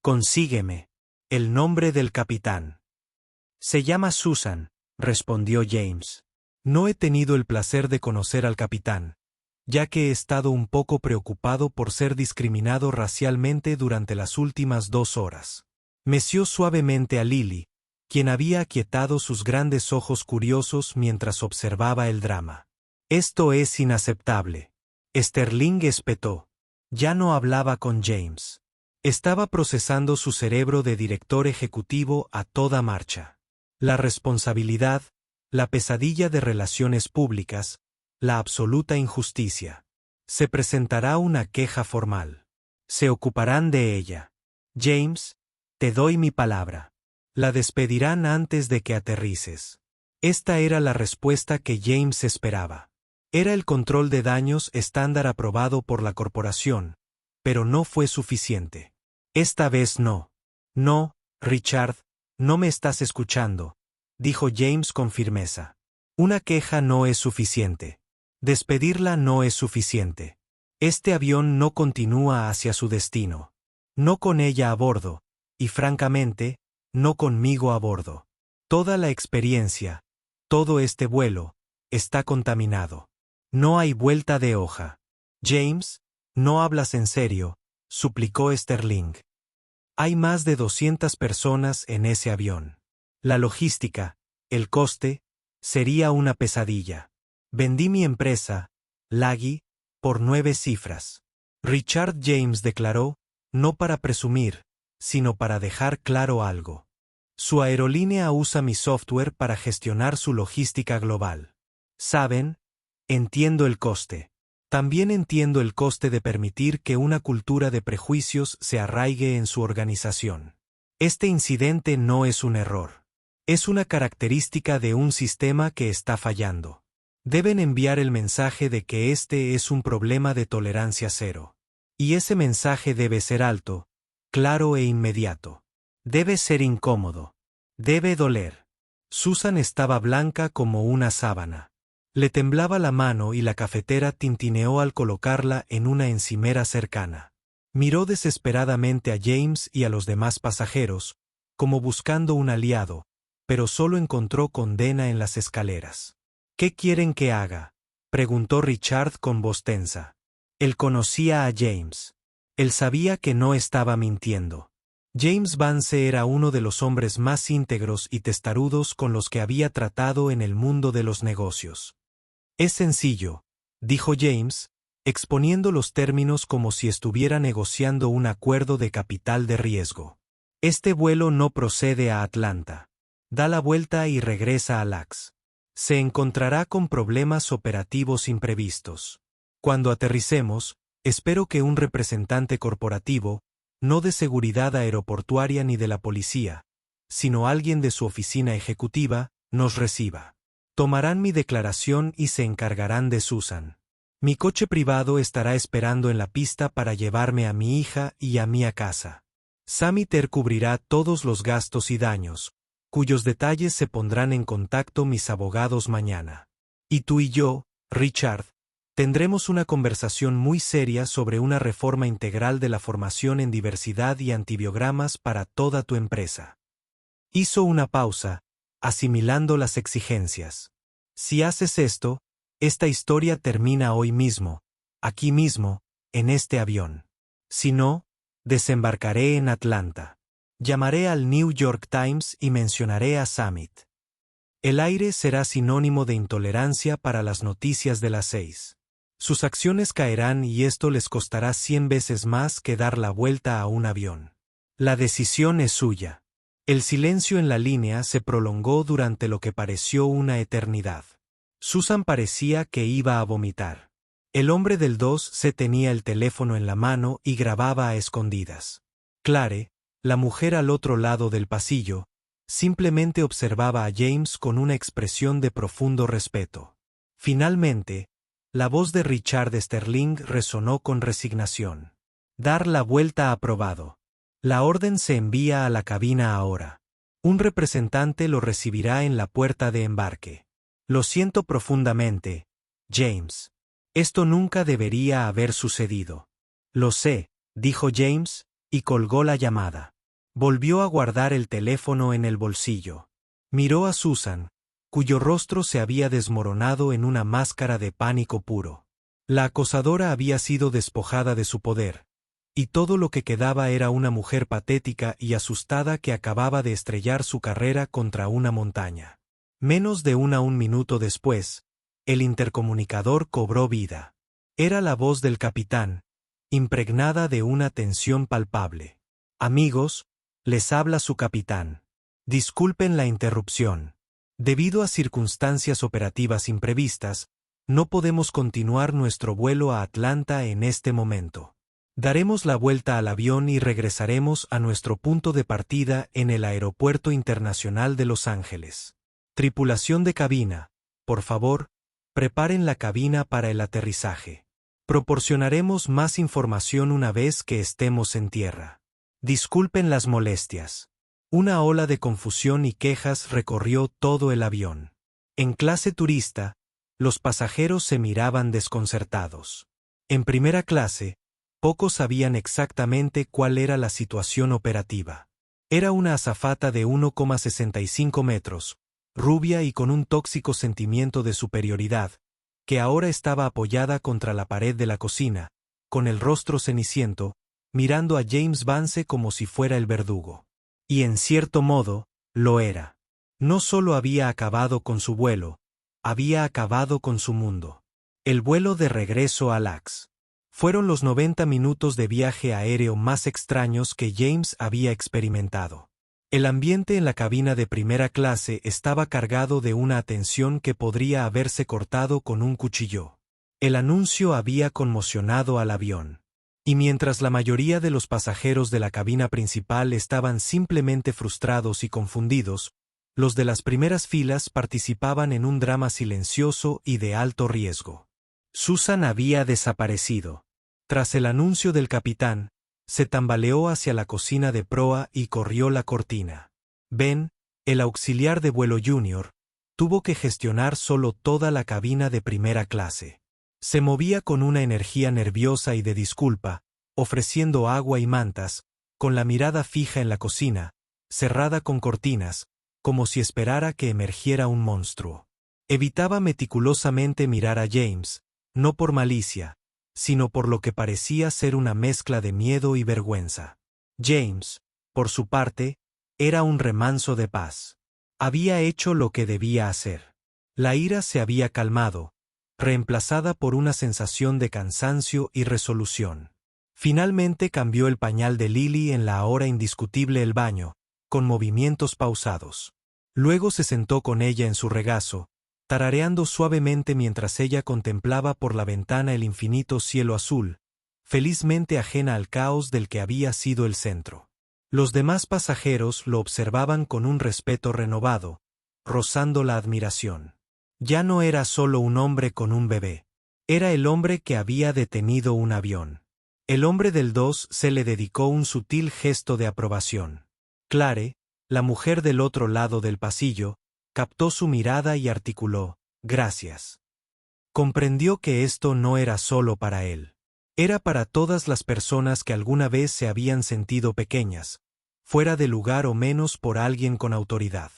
Consígueme. El nombre del capitán. Se llama Susan, respondió James. No he tenido el placer de conocer al capitán, ya que he estado un poco preocupado por ser discriminado racialmente durante las últimas 2 horas. Meció suavemente a Lily, quien había aquietado sus grandes ojos curiosos mientras observaba el drama. Esto es inaceptable. Sterling espetó. Ya no hablaba con James. Estaba procesando su cerebro de director ejecutivo a toda marcha. La responsabilidad, la pesadilla de relaciones públicas, la absoluta injusticia. Se presentará una queja formal. Se ocuparán de ella. James, te doy mi palabra. La despedirán antes de que aterrices. Esta era la respuesta que James esperaba. Era el control de daños estándar aprobado por la corporación, pero no fue suficiente. Esta vez no. No, Richard, no me estás escuchando, dijo James con firmeza. Una queja no es suficiente. Despedirla no es suficiente. Este avión no continúa hacia su destino. No con ella a bordo, y francamente, no conmigo a bordo. Toda la experiencia, todo este vuelo, está contaminado. No hay vuelta de hoja. James, no hablas en serio, suplicó Sterling. Hay más de 200 personas en ese avión. La logística, el coste, sería una pesadilla. Vendí mi empresa, Laggy, por 9 cifras. Richard James declaró, no para presumir, sino para dejar claro algo. Su aerolínea usa mi software para gestionar su logística global. ¿Saben? Entiendo el coste. También entiendo el coste de permitir que una cultura de prejuicios se arraigue en su organización. Este incidente no es un error. Es una característica de un sistema que está fallando. Deben enviar el mensaje de que este es un problema de tolerancia cero. Y ese mensaje debe ser alto, claro e inmediato. Debe ser incómodo. Debe doler. Susan estaba blanca como una sábana. Le temblaba la mano y la cafetera tintineó al colocarla en una encimera cercana. Miró desesperadamente a James y a los demás pasajeros, como buscando un aliado, pero solo encontró condena en las escaleras. ¿Qué quieren que haga?, preguntó Richard con voz tensa. Él conocía a James. Él sabía que no estaba mintiendo. James Vance era uno de los hombres más íntegros y testarudos con los que había tratado en el mundo de los negocios. Es sencillo, dijo James, exponiendo los términos como si estuviera negociando un acuerdo de capital de riesgo. Este vuelo no procede a Atlanta. Da la vuelta y regresa a LAX. Se encontrará con problemas operativos imprevistos. Cuando aterricemos, espero que un representante corporativo, no de seguridad aeroportuaria ni de la policía, sino alguien de su oficina ejecutiva, nos reciba. Tomarán mi declaración y se encargarán de Susan. Mi coche privado estará esperando en la pista para llevarme a mi hija y a mí a casa. Samiter cubrirá todos los gastos y daños, cuyos detalles se pondrán en contacto mis abogados mañana. Y tú y yo, Richard, tendremos una conversación muy seria sobre una reforma integral de la formación en diversidad y antibiogramas para toda tu empresa. Hizo una pausa, asimilando las exigencias. Si haces esto, esta historia termina hoy mismo, aquí mismo, en este avión. Si no, desembarcaré en Atlanta. Llamaré al New York Times y mencionaré a Summit. El aire será sinónimo de intolerancia para las noticias de las 6. Sus acciones caerán y esto les costará 100 veces más que dar la vuelta a un avión. La decisión es suya. El silencio en la línea se prolongó durante lo que pareció una eternidad. Susan parecía que iba a vomitar. El hombre del 2C tenía el teléfono en la mano y grababa a escondidas. Clare, la mujer al otro lado del pasillo, simplemente observaba a James con una expresión de profundo respeto. Finalmente, la voz de Richard Sterling resonó con resignación. Dar la vuelta aprobado. La orden se envía a la cabina ahora. Un representante lo recibirá en la puerta de embarque. Lo siento profundamente, James. Esto nunca debería haber sucedido. Lo sé, dijo James, y colgó la llamada. Volvió a guardar el teléfono en el bolsillo. Miró a Susan, cuyo rostro se había desmoronado en una máscara de pánico puro. La acosadora había sido despojada de su poder, y todo lo que quedaba era una mujer patética y asustada que acababa de estrellar su carrera contra una montaña. Menos de un minuto después, el intercomunicador cobró vida. Era la voz del capitán, impregnada de una tensión palpable. Amigos, les habla su capitán. Disculpen la interrupción. Debido a circunstancias operativas imprevistas, no podemos continuar nuestro vuelo a Atlanta en este momento. Daremos la vuelta al avión y regresaremos a nuestro punto de partida en el Aeropuerto Internacional de Los Ángeles. Tripulación de cabina, por favor, preparen la cabina para el aterrizaje. Proporcionaremos más información una vez que estemos en tierra. Disculpen las molestias. Una ola de confusión y quejas recorrió todo el avión. En clase turista, los pasajeros se miraban desconcertados. En primera clase, pocos sabían exactamente cuál era la situación operativa. Era una azafata de 1,65 metros, rubia y con un tóxico sentimiento de superioridad, que ahora estaba apoyada contra la pared de la cocina, con el rostro ceniciento, mirando a James Vance como si fuera el verdugo. Y en cierto modo, lo era. No solo había acabado con su vuelo, había acabado con su mundo. El vuelo de regreso a LAX. Fueron los 90 minutos de viaje aéreo más extraños que James había experimentado. El ambiente en la cabina de primera clase estaba cargado de una atención que podría haberse cortado con un cuchillo. El anuncio había conmocionado al avión. Y mientras la mayoría de los pasajeros de la cabina principal estaban simplemente frustrados y confundidos, los de las primeras filas participaban en un drama silencioso y de alto riesgo. Susan había desaparecido. Tras el anuncio del capitán, se tambaleó hacia la cocina de proa y corrió la cortina. Ben, el auxiliar de vuelo junior, tuvo que gestionar solo toda la cabina de primera clase. Se movía con una energía nerviosa y de disculpa, ofreciendo agua y mantas, con la mirada fija en la cocina, cerrada con cortinas, como si esperara que emergiera un monstruo. Evitaba meticulosamente mirar a James, no por malicia, sino por lo que parecía ser una mezcla de miedo y vergüenza. James, por su parte, era un remanso de paz. Había hecho lo que debía hacer. La ira se había calmado, reemplazada por una sensación de cansancio y resolución. Finalmente cambió el pañal de Lily en la ahora indiscutible el baño, con movimientos pausados. Luego se sentó con ella en su regazo, tarareando suavemente mientras ella contemplaba por la ventana el infinito cielo azul, felizmente ajena al caos del que había sido el centro. Los demás pasajeros lo observaban con un respeto renovado, rozando la admiración. Ya no era solo un hombre con un bebé. Era el hombre que había detenido un avión. El hombre del 2 se le dedicó un sutil gesto de aprobación. Clare, la mujer del otro lado del pasillo, captó su mirada y articuló, «Gracias». Comprendió que esto no era solo para él. Era para todas las personas que alguna vez se habían sentido pequeñas, fuera de lugar o menos por alguien con autoridad.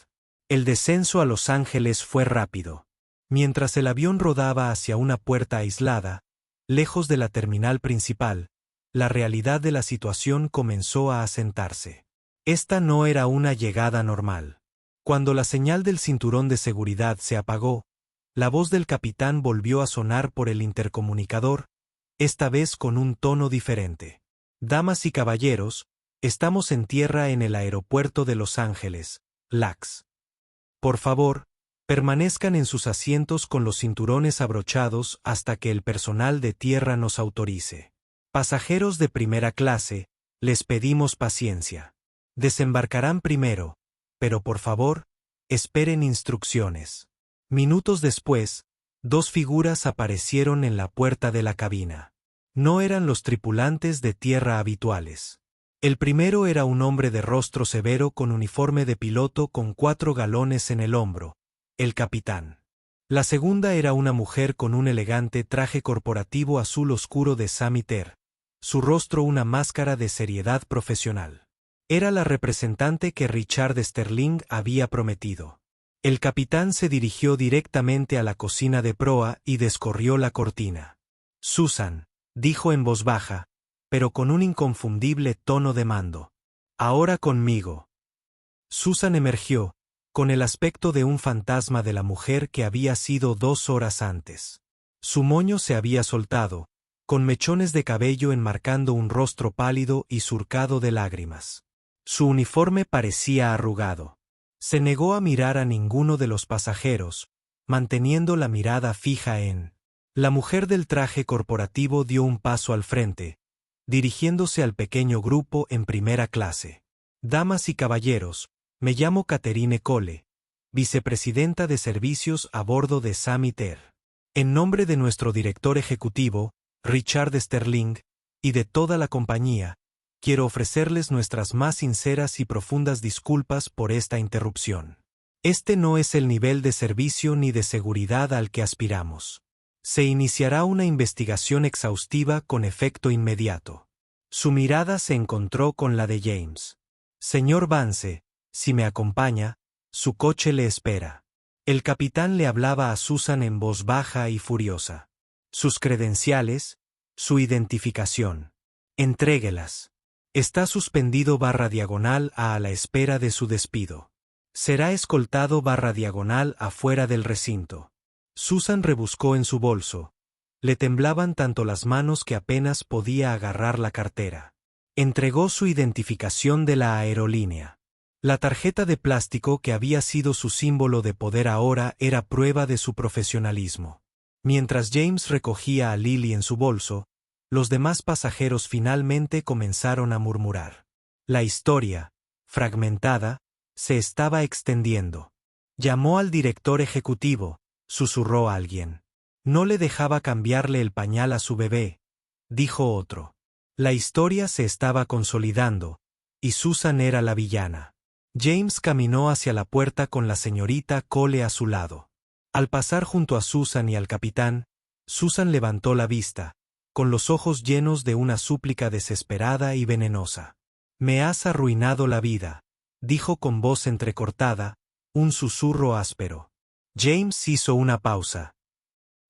El descenso a Los Ángeles fue rápido. Mientras el avión rodaba hacia una puerta aislada, lejos de la terminal principal, la realidad de la situación comenzó a asentarse. Esta no era una llegada normal. Cuando la señal del cinturón de seguridad se apagó, la voz del capitán volvió a sonar por el intercomunicador, esta vez con un tono diferente. «Damas y caballeros, estamos en tierra en el aeropuerto de Los Ángeles, LAX. Por favor, permanezcan en sus asientos con los cinturones abrochados hasta que el personal de tierra nos autorice. Pasajeros de primera clase, les pedimos paciencia. Desembarcarán primero, pero por favor, esperen instrucciones». Minutos después, dos figuras aparecieron en la puerta de la cabina. No eran los tripulantes de tierra habituales. El primero era un hombre de rostro severo con uniforme de piloto con 4 galones en el hombro, el capitán. La segunda era una mujer con un elegante traje corporativo azul oscuro de Samiter, su rostro una máscara de seriedad profesional. Era la representante que Richard Sterling había prometido. El capitán se dirigió directamente a la cocina de proa y descorrió la cortina. «Susan», dijo en voz baja, pero con un inconfundible tono de mando. «Ahora conmigo». Susan emergió, con el aspecto de un fantasma de la mujer que había sido 2 horas antes. Su moño se había soltado, con mechones de cabello enmarcando un rostro pálido y surcado de lágrimas. Su uniforme parecía arrugado. Se negó a mirar a ninguno de los pasajeros, manteniendo la mirada fija en. La mujer del traje corporativo dio un paso al frente, dirigiéndose al pequeño grupo en primera clase. «Damas y caballeros, me llamo Catherine Cole, vicepresidenta de servicios a bordo de Samiter. En nombre de nuestro director ejecutivo, Richard Sterling, y de toda la compañía, quiero ofrecerles nuestras más sinceras y profundas disculpas por esta interrupción. Este no es el nivel de servicio ni de seguridad al que aspiramos. Se iniciará una investigación exhaustiva con efecto inmediato». Su mirada se encontró con la de James. «Señor Vance, si me acompaña, su coche le espera». El capitán le hablaba a Susan en voz baja y furiosa. «Sus credenciales, su identificación. Entréguelas. Está suspendido /diagonal a la espera de su despido. Será escoltado /diagonal afuera del recinto». Susan rebuscó en su bolso. Le temblaban tanto las manos que apenas podía agarrar la cartera. Entregó su identificación de la aerolínea. La tarjeta de plástico que había sido su símbolo de poder ahora era prueba de su profesionalismo. Mientras James recogía a Lily en su bolso, los demás pasajeros finalmente comenzaron a murmurar. La historia, fragmentada, se estaba extendiendo. Llamó al director ejecutivo, susurró alguien. No le dejaba cambiarle el pañal a su bebé, dijo otro. La historia se estaba consolidando, y Susan era la villana. James caminó hacia la puerta con la señorita Cole a su lado. Al pasar junto a Susan y al capitán, Susan levantó la vista, con los ojos llenos de una súplica desesperada y venenosa. «Me has arruinado la vida», dijo con voz entrecortada, un susurro áspero. James hizo una pausa.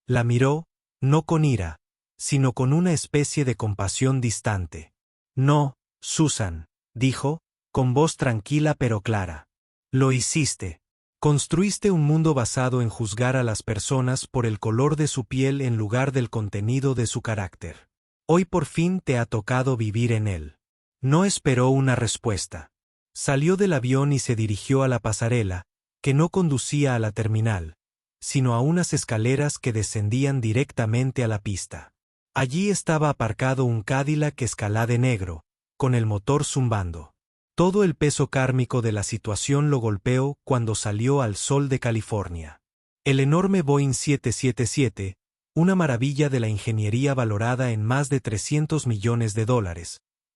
La miró, no con ira, sino con una especie de compasión distante. «No, Susan», dijo, con voz tranquila pero clara. «Lo hiciste. Construiste un mundo basado en juzgar a las personas por el color de su piel en lugar del contenido de su carácter. Hoy por fin te ha tocado vivir en él». No esperó una respuesta. Salió del avión y se dirigió a la pasarela, que no conducía a la terminal, sino a unas escaleras que descendían directamente a la pista. Allí estaba aparcado un Cadillac Escalade negro, con el motor zumbando. Todo el peso kármico de la situación lo golpeó cuando salió al sol de California. El enorme Boeing 777, una maravilla de la ingeniería valorada en más de $300 millones,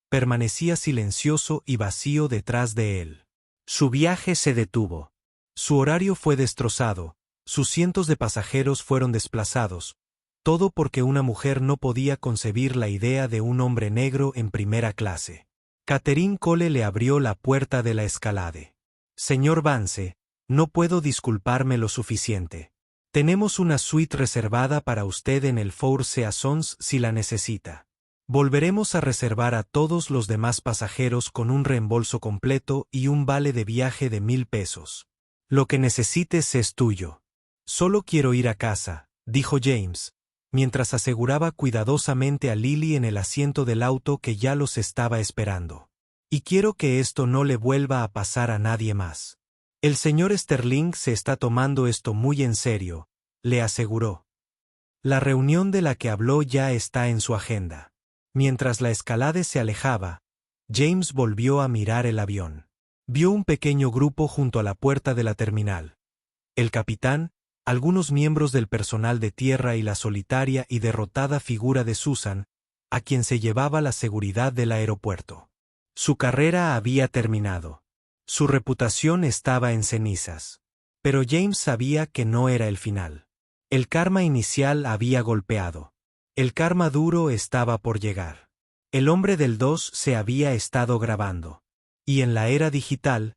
permanecía silencioso y vacío detrás de él. Su viaje se detuvo. Su horario fue destrozado, sus cientos de pasajeros fueron desplazados, todo porque una mujer no podía concebir la idea de un hombre negro en primera clase. Catherine Cole le abrió la puerta de la Escalade. Señor Vance, no puedo disculparme lo suficiente. Tenemos una suite reservada para usted en el Four Seasons si la necesita. Volveremos a reservar a todos los demás pasajeros con un reembolso completo y un vale de viaje de $1000. Lo que necesites es tuyo. Solo quiero ir a casa, dijo James, mientras aseguraba cuidadosamente a Lily en el asiento del auto que ya los estaba esperando. Y quiero que esto no le vuelva a pasar a nadie más. El señor Sterling se está tomando esto muy en serio, le aseguró. La reunión de la que habló ya está en su agenda. Mientras la Escalade se alejaba, James volvió a mirar el avión. Vio un pequeño grupo junto a la puerta de la terminal. El capitán, algunos miembros del personal de tierra y la solitaria y derrotada figura de Susan, a quien se llevaba la seguridad del aeropuerto. Su carrera había terminado. Su reputación estaba en cenizas. Pero James sabía que no era el final. El karma inicial había golpeado. El karma duro estaba por llegar. El hombre del 2 se había estado grabando. Y en la era digital,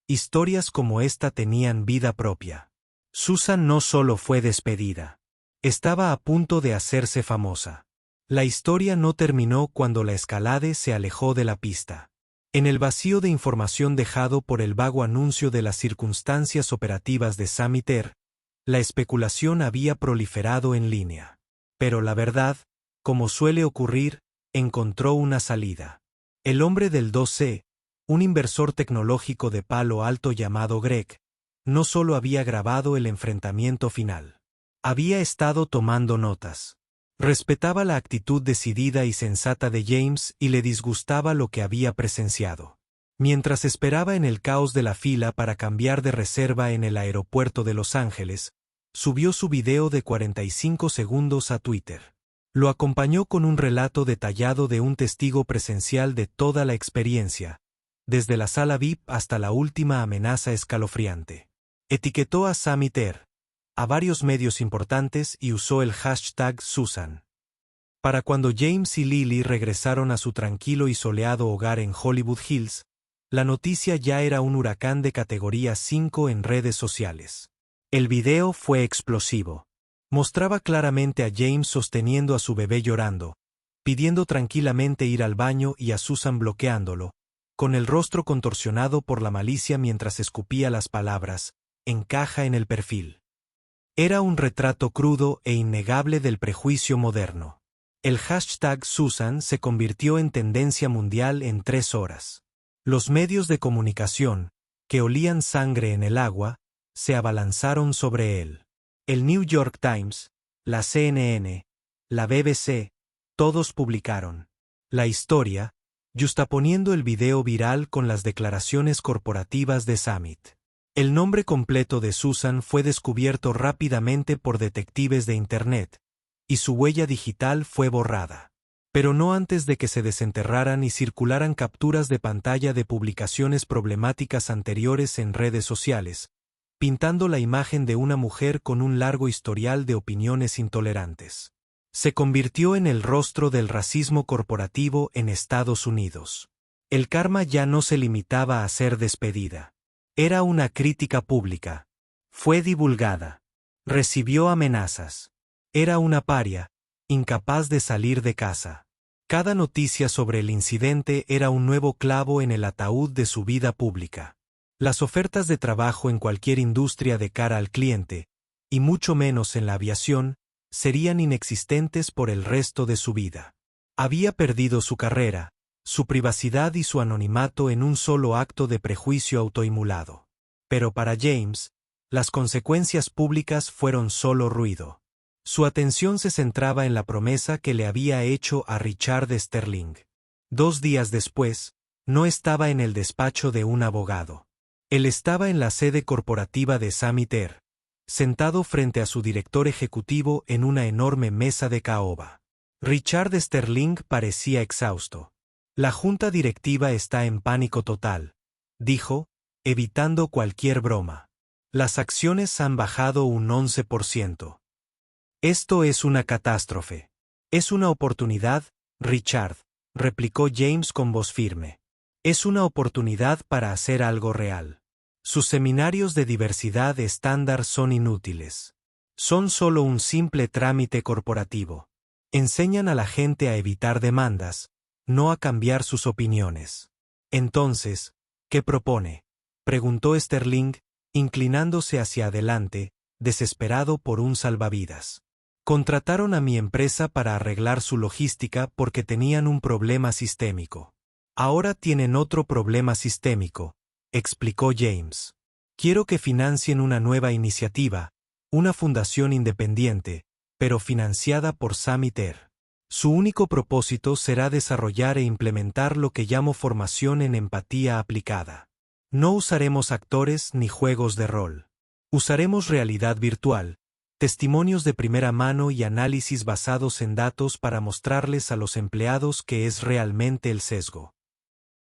historias como esta tenían vida propia. Susan no solo fue despedida. Estaba a punto de hacerse famosa. La historia no terminó cuando la Escalade se alejó de la pista. En el vacío de información dejado por el vago anuncio de las circunstancias operativas de Summit Air, la especulación había proliferado en línea. Pero la verdad, como suele ocurrir, encontró una salida. El hombre del 2C, un inversor tecnológico de Palo Alto llamado Greg, no solo había grabado el enfrentamiento final. Había estado tomando notas. Respetaba la actitud decidida y sensata de James y le disgustaba lo que había presenciado. Mientras esperaba en el caos de la fila para cambiar de reserva en el aeropuerto de Los Ángeles, subió su video de 45 segundos a Twitter. Lo acompañó con un relato detallado de un testigo presencial de toda la experiencia, desde la sala VIP hasta la última amenaza escalofriante. Etiquetó a Summit Air, a varios medios importantes y usó el hashtag Susan. Para cuando James y Lily regresaron a su tranquilo y soleado hogar en Hollywood Hills, la noticia ya era un huracán de categoría 5 en redes sociales. El video fue explosivo. Mostraba claramente a James sosteniendo a su bebé llorando, pidiendo tranquilamente ir al baño y a Susan bloqueándolo, con el rostro contorsionado por la malicia mientras escupía las palabras, encaja en el perfil. Era un retrato crudo e innegable del prejuicio moderno. El hashtag Susan se convirtió en tendencia mundial en 3 horas. Los medios de comunicación, que olían sangre en el agua, se abalanzaron sobre él. El New York Times, la CNN, la BBC, todos publicaron la historia, yuxtaponiendo el video viral con las declaraciones corporativas de Summit. El nombre completo de Susan fue descubierto rápidamente por detectives de Internet, y su huella digital fue borrada. Pero no antes de que se desenterraran y circularan capturas de pantalla de publicaciones problemáticas anteriores en redes sociales, pintando la imagen de una mujer con un largo historial de opiniones intolerantes. Se convirtió en el rostro del racismo corporativo en Estados Unidos. El karma ya no se limitaba a ser despedida. Era una crítica pública. Fue divulgada. Recibió amenazas. Era una paria, incapaz de salir de casa. Cada noticia sobre el incidente era un nuevo clavo en el ataúd de su vida pública. Las ofertas de trabajo en cualquier industria de cara al cliente, y mucho menos en la aviación, serían inexistentes por el resto de su vida. Había perdido su carrera, su privacidad y su anonimato en un solo acto de prejuicio autoinmolado. Pero para James, Las consecuencias públicas fueron solo ruido. Su atención se centraba en la promesa que le había hecho a Richard Sterling. 2 días después, no estaba en el despacho de un abogado. Él estaba en la sede corporativa de Samiter, sentado frente a su director ejecutivo en una enorme mesa de caoba. Richard Sterling parecía exhausto. La junta directiva está en pánico total, dijo, evitando cualquier broma. Las acciones han bajado un 11%. Esto es una catástrofe. Es una oportunidad, Richard, replicó James con voz firme. Es una oportunidad para hacer algo real. Sus seminarios de diversidad estándar son inútiles. Son solo un simple trámite corporativo. Enseñan a la gente a evitar demandas, no a cambiar sus opiniones. Entonces, ¿qué propone?, preguntó Sterling, inclinándose hacia adelante, desesperado por un salvavidas. Contrataron a mi empresa para arreglar su logística porque tenían un problema sistémico. Ahora tienen otro problema sistémico, explicó James. Quiero que financien una nueva iniciativa, una fundación independiente, pero financiada por Samiter. Su único propósito será desarrollar e implementar lo que llamo formación en empatía aplicada. No usaremos actores ni juegos de rol. Usaremos realidad virtual, testimonios de primera mano y análisis basados en datos para mostrarles a los empleados qué es realmente el sesgo.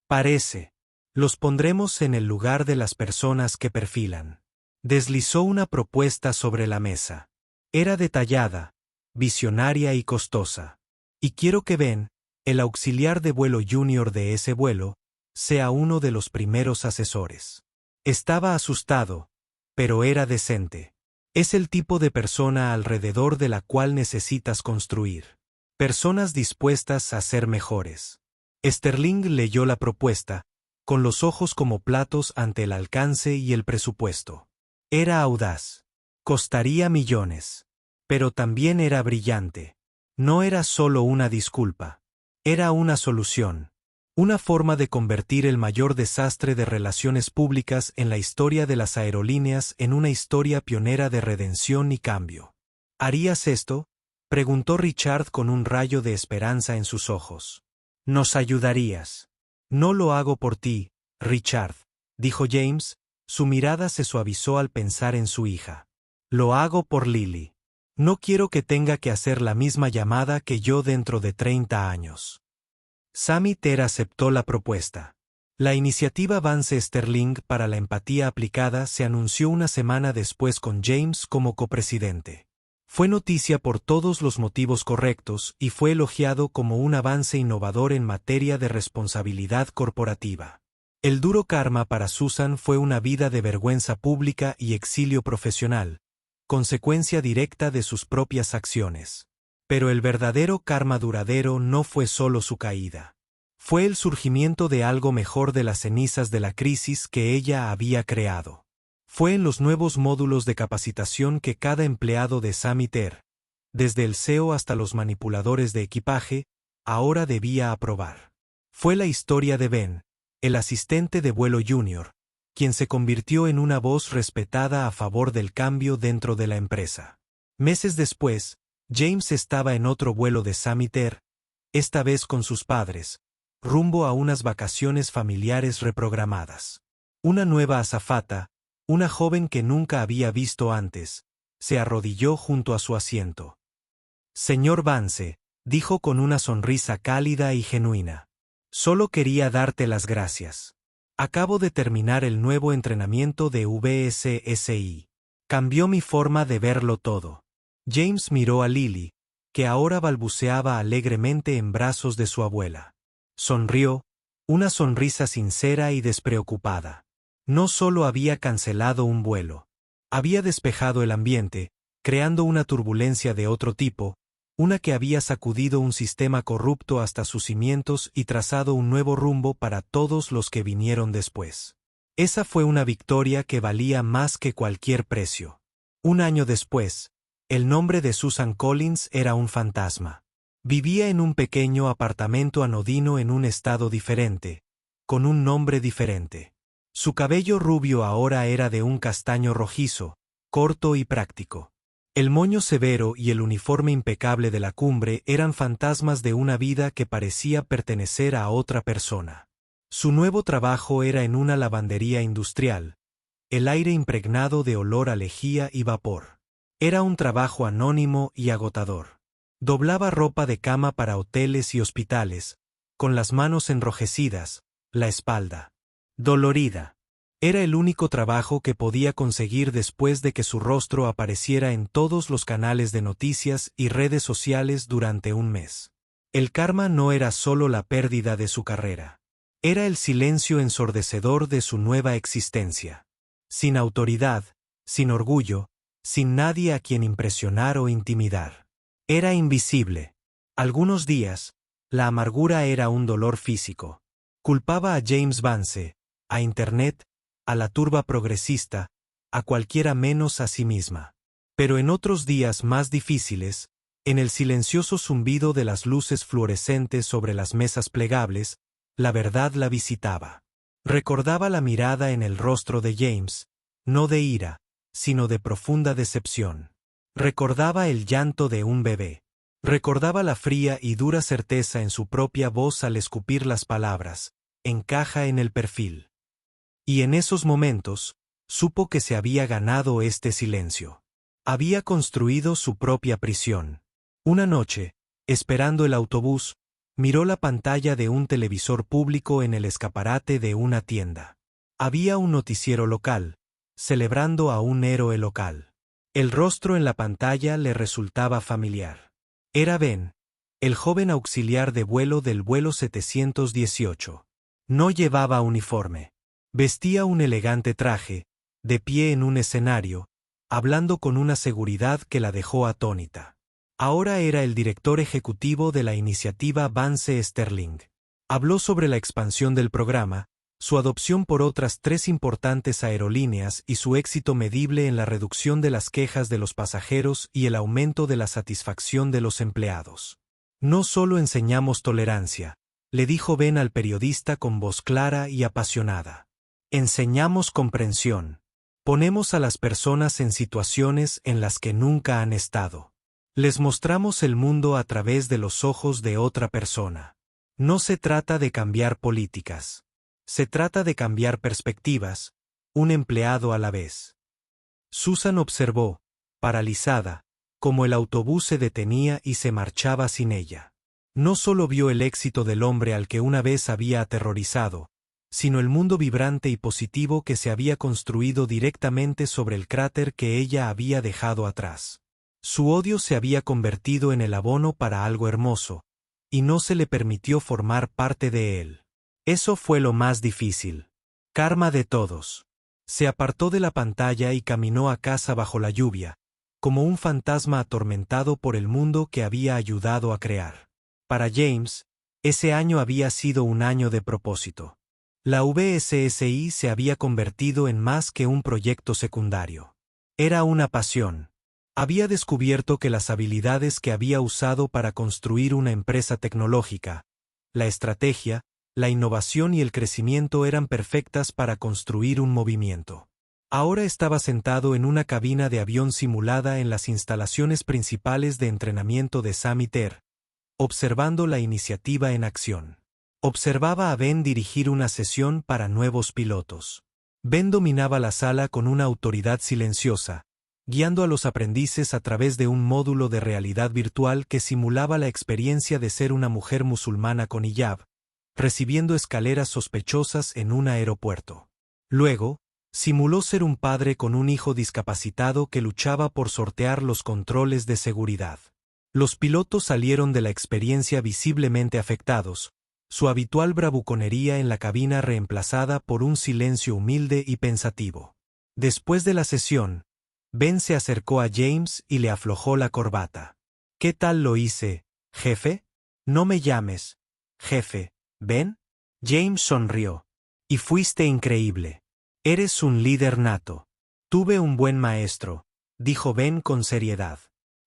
Parece. Los pondremos en el lugar de las personas que perfilan. Deslizó una propuesta sobre la mesa. Era detallada, visionaria y costosa. Y quiero que Ben, el auxiliar de vuelo junior de ese vuelo, sea uno de los primeros asesores. Estaba asustado, pero era decente. Es el tipo de persona alrededor de la cual necesitas construir. Personas dispuestas a ser mejores. Sterling leyó la propuesta, con los ojos como platos ante el alcance y el presupuesto. Era audaz. Costaría millones. Pero también era brillante. No era solo una disculpa. Era una solución. Una forma de convertir el mayor desastre de relaciones públicas en la historia de las aerolíneas en una historia pionera de redención y cambio. ¿Harías esto?, preguntó Richard con un rayo de esperanza en sus ojos. Nos ayudarías. No lo hago por ti, Richard, dijo James, su mirada se suavizó al pensar en su hija. Lo hago por Lily. No quiero que tenga que hacer la misma llamada que yo dentro de 30 años. Samiter aceptó la propuesta. La iniciativa Vance Sterling para la empatía aplicada se anunció una semana después con James como copresidente. Fue noticia por todos los motivos correctos y fue elogiado como un avance innovador en materia de responsabilidad corporativa. El duro karma para Susan fue una vida de vergüenza pública y exilio profesional, consecuencia directa de sus propias acciones. Pero el verdadero karma duradero no fue solo su caída. Fue el surgimiento de algo mejor de las cenizas de la crisis que ella había creado. Fue en los nuevos módulos de capacitación que cada empleado de Samiter, desde el CEO hasta los manipuladores de equipaje, ahora debía aprobar. Fue la historia de Ben, el asistente de vuelo junior, quien se convirtió en una voz respetada a favor del cambio dentro de la empresa. Meses después, James estaba en otro vuelo de Samiter, esta vez con sus padres, rumbo a unas vacaciones familiares reprogramadas. Una nueva azafata, una joven que nunca había visto antes, se arrodilló junto a su asiento. Señor Vance, dijo con una sonrisa cálida y genuina. Solo quería darte las gracias. Acabo de terminar el nuevo entrenamiento de VSSI. Cambió mi forma de verlo todo. James miró a Lily, que ahora balbuceaba alegremente en brazos de su abuela. Sonrió, una sonrisa sincera y despreocupada. No solo había cancelado un vuelo. Había despejado el ambiente, creando una turbulencia de otro tipo, una que había sacudido un sistema corrupto hasta sus cimientos y trazado un nuevo rumbo para todos los que vinieron después. Esa fue una victoria que valía más que cualquier precio. Un año después, el nombre de Susan Collins era un fantasma. Vivía en un pequeño apartamento anodino en un estado diferente, con un nombre diferente. Su cabello rubio ahora era de un castaño rojizo, corto y práctico. El moño severo y el uniforme impecable de la cumbre eran fantasmas de una vida que parecía pertenecer a otra persona. Su nuevo trabajo era en una lavandería industrial, el aire impregnado de olor a lejía y vapor. Era un trabajo anónimo y agotador. Doblaba ropa de cama para hoteles y hospitales, con las manos enrojecidas, la espalda dolorida. Era el único trabajo que podía conseguir después de que su rostro apareciera en todos los canales de noticias y redes sociales durante un mes. El karma no era solo la pérdida de su carrera. Era el silencio ensordecedor de su nueva existencia. Sin autoridad, sin orgullo, sin nadie a quien impresionar o intimidar. Era invisible. Algunos días, la amargura era un dolor físico. Culpaba a James Vance, a Internet, a la turba progresista, a cualquiera menos a sí misma. Pero en otros días más difíciles, en el silencioso zumbido de las luces fluorescentes sobre las mesas plegables, la verdad la visitaba. Recordaba la mirada en el rostro de James, no de ira, sino de profunda decepción. Recordaba el llanto de un bebé. Recordaba la fría y dura certeza en su propia voz al escupir las palabras, encaja en el perfil. Y en esos momentos, supo que se había ganado este silencio. Había construido su propia prisión. Una noche, esperando el autobús, miró la pantalla de un televisor público en el escaparate de una tienda. Había un noticiero local, celebrando a un héroe local. El rostro en la pantalla le resultaba familiar. Era Ben, el joven auxiliar de vuelo del vuelo 718. No llevaba uniforme. Vestía un elegante traje, de pie en un escenario, hablando con una seguridad que la dejó atónita. Ahora era el director ejecutivo de la iniciativa Vance Sterling. Habló sobre la expansión del programa, su adopción por otras 3 importantes aerolíneas y su éxito medible en la reducción de las quejas de los pasajeros y el aumento de la satisfacción de los empleados. No solo enseñamos tolerancia, le dijo Ben al periodista con voz clara y apasionada. Enseñamos comprensión. Ponemos a las personas en situaciones en las que nunca han estado. Les mostramos el mundo a través de los ojos de otra persona. No se trata de cambiar políticas. Se trata de cambiar perspectivas, un empleado a la vez. Susan observó, paralizada, cómo el autobús se detenía y se marchaba sin ella. No solo vio el éxito del hombre al que una vez había aterrorizado, sino el mundo vibrante y positivo que se había construido directamente sobre el cráter que ella había dejado atrás. Su odio se había convertido en el abono para algo hermoso, y no se le permitió formar parte de él. Eso fue lo más difícil. Karma de todos. Se apartó de la pantalla y caminó a casa bajo la lluvia, como un fantasma atormentado por el mundo que había ayudado a crear. Para James, ese año había sido un año de propósito. La VSSI se había convertido en más que un proyecto secundario. Era una pasión. Había descubierto que las habilidades que había usado para construir una empresa tecnológica, la estrategia, la innovación y el crecimiento eran perfectas para construir un movimiento. Ahora estaba sentado en una cabina de avión simulada en las instalaciones principales de entrenamiento de Samiter, observando la iniciativa en acción. Observaba a Ben dirigir una sesión para nuevos pilotos. Ben dominaba la sala con una autoridad silenciosa, guiando a los aprendices a través de un módulo de realidad virtual que simulaba la experiencia de ser una mujer musulmana con hijab, recibiendo escaleras sospechosas en un aeropuerto. Luego, simuló ser un padre con un hijo discapacitado que luchaba por sortear los controles de seguridad. Los pilotos salieron de la experiencia visiblemente afectados, su habitual bravuconería en la cabina reemplazada por un silencio humilde y pensativo. Después de la sesión, Ben se acercó a James y le aflojó la corbata. ¿Qué tal lo hice, jefe? No me llames, jefe, ¿Ben? James sonrió. Y fuiste increíble. Eres un líder nato. Tuve un buen maestro, dijo Ben con seriedad.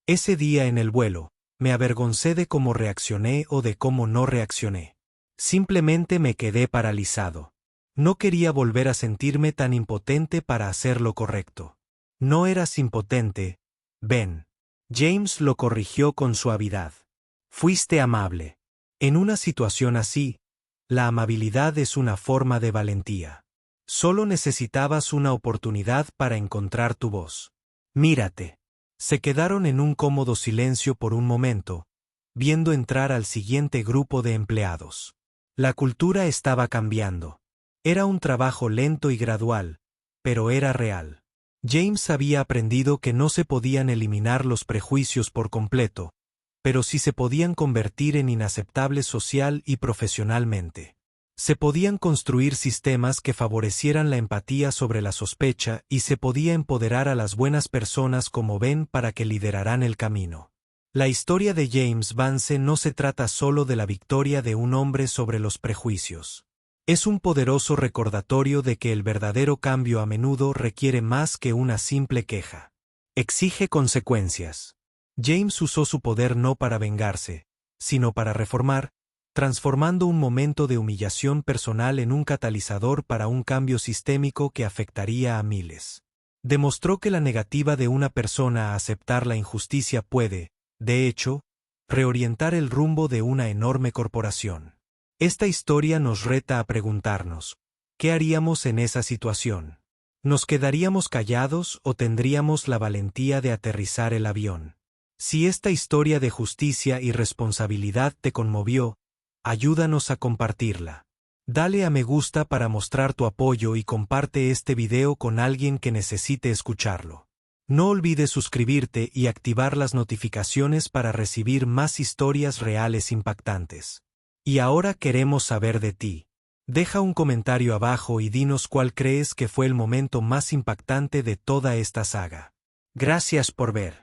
Ese día en el vuelo, me avergoncé de cómo reaccioné o de cómo no reaccioné. Simplemente me quedé paralizado. No quería volver a sentirme tan impotente para hacer lo correcto. No eras impotente, Ben. James lo corrigió con suavidad. Fuiste amable. En una situación así, la amabilidad es una forma de valentía. Solo necesitabas una oportunidad para encontrar tu voz. Mírate. Se quedaron en un cómodo silencio por un momento, viendo entrar al siguiente grupo de empleados. La cultura estaba cambiando. Era un trabajo lento y gradual, pero era real. James había aprendido que no se podían eliminar los prejuicios por completo, pero sí se podían convertir en inaceptables social y profesionalmente. Se podían construir sistemas que favorecieran la empatía sobre la sospecha y se podía empoderar a las buenas personas como Ben para que lideraran el camino. La historia de James Vance no se trata solo de la victoria de un hombre sobre los prejuicios. Es un poderoso recordatorio de que el verdadero cambio a menudo requiere más que una simple queja. Exige consecuencias. James usó su poder no para vengarse, sino para reformar, transformando un momento de humillación personal en un catalizador para un cambio sistémico que afectaría a miles. Demostró que la negativa de una persona a aceptar la injusticia puede, de hecho, reorientar el rumbo de una enorme corporación. Esta historia nos reta a preguntarnos, ¿qué haríamos en esa situación? ¿Nos quedaríamos callados o tendríamos la valentía de aterrizar el avión? Si esta historia de justicia y responsabilidad te conmovió, ayúdanos a compartirla. Dale a me gusta para mostrar tu apoyo y comparte este video con alguien que necesite escucharlo. No olvides suscribirte y activar las notificaciones para recibir más historias reales impactantes. Y ahora queremos saber de ti. Deja un comentario abajo y dinos cuál crees que fue el momento más impactante de toda esta saga. Gracias por ver.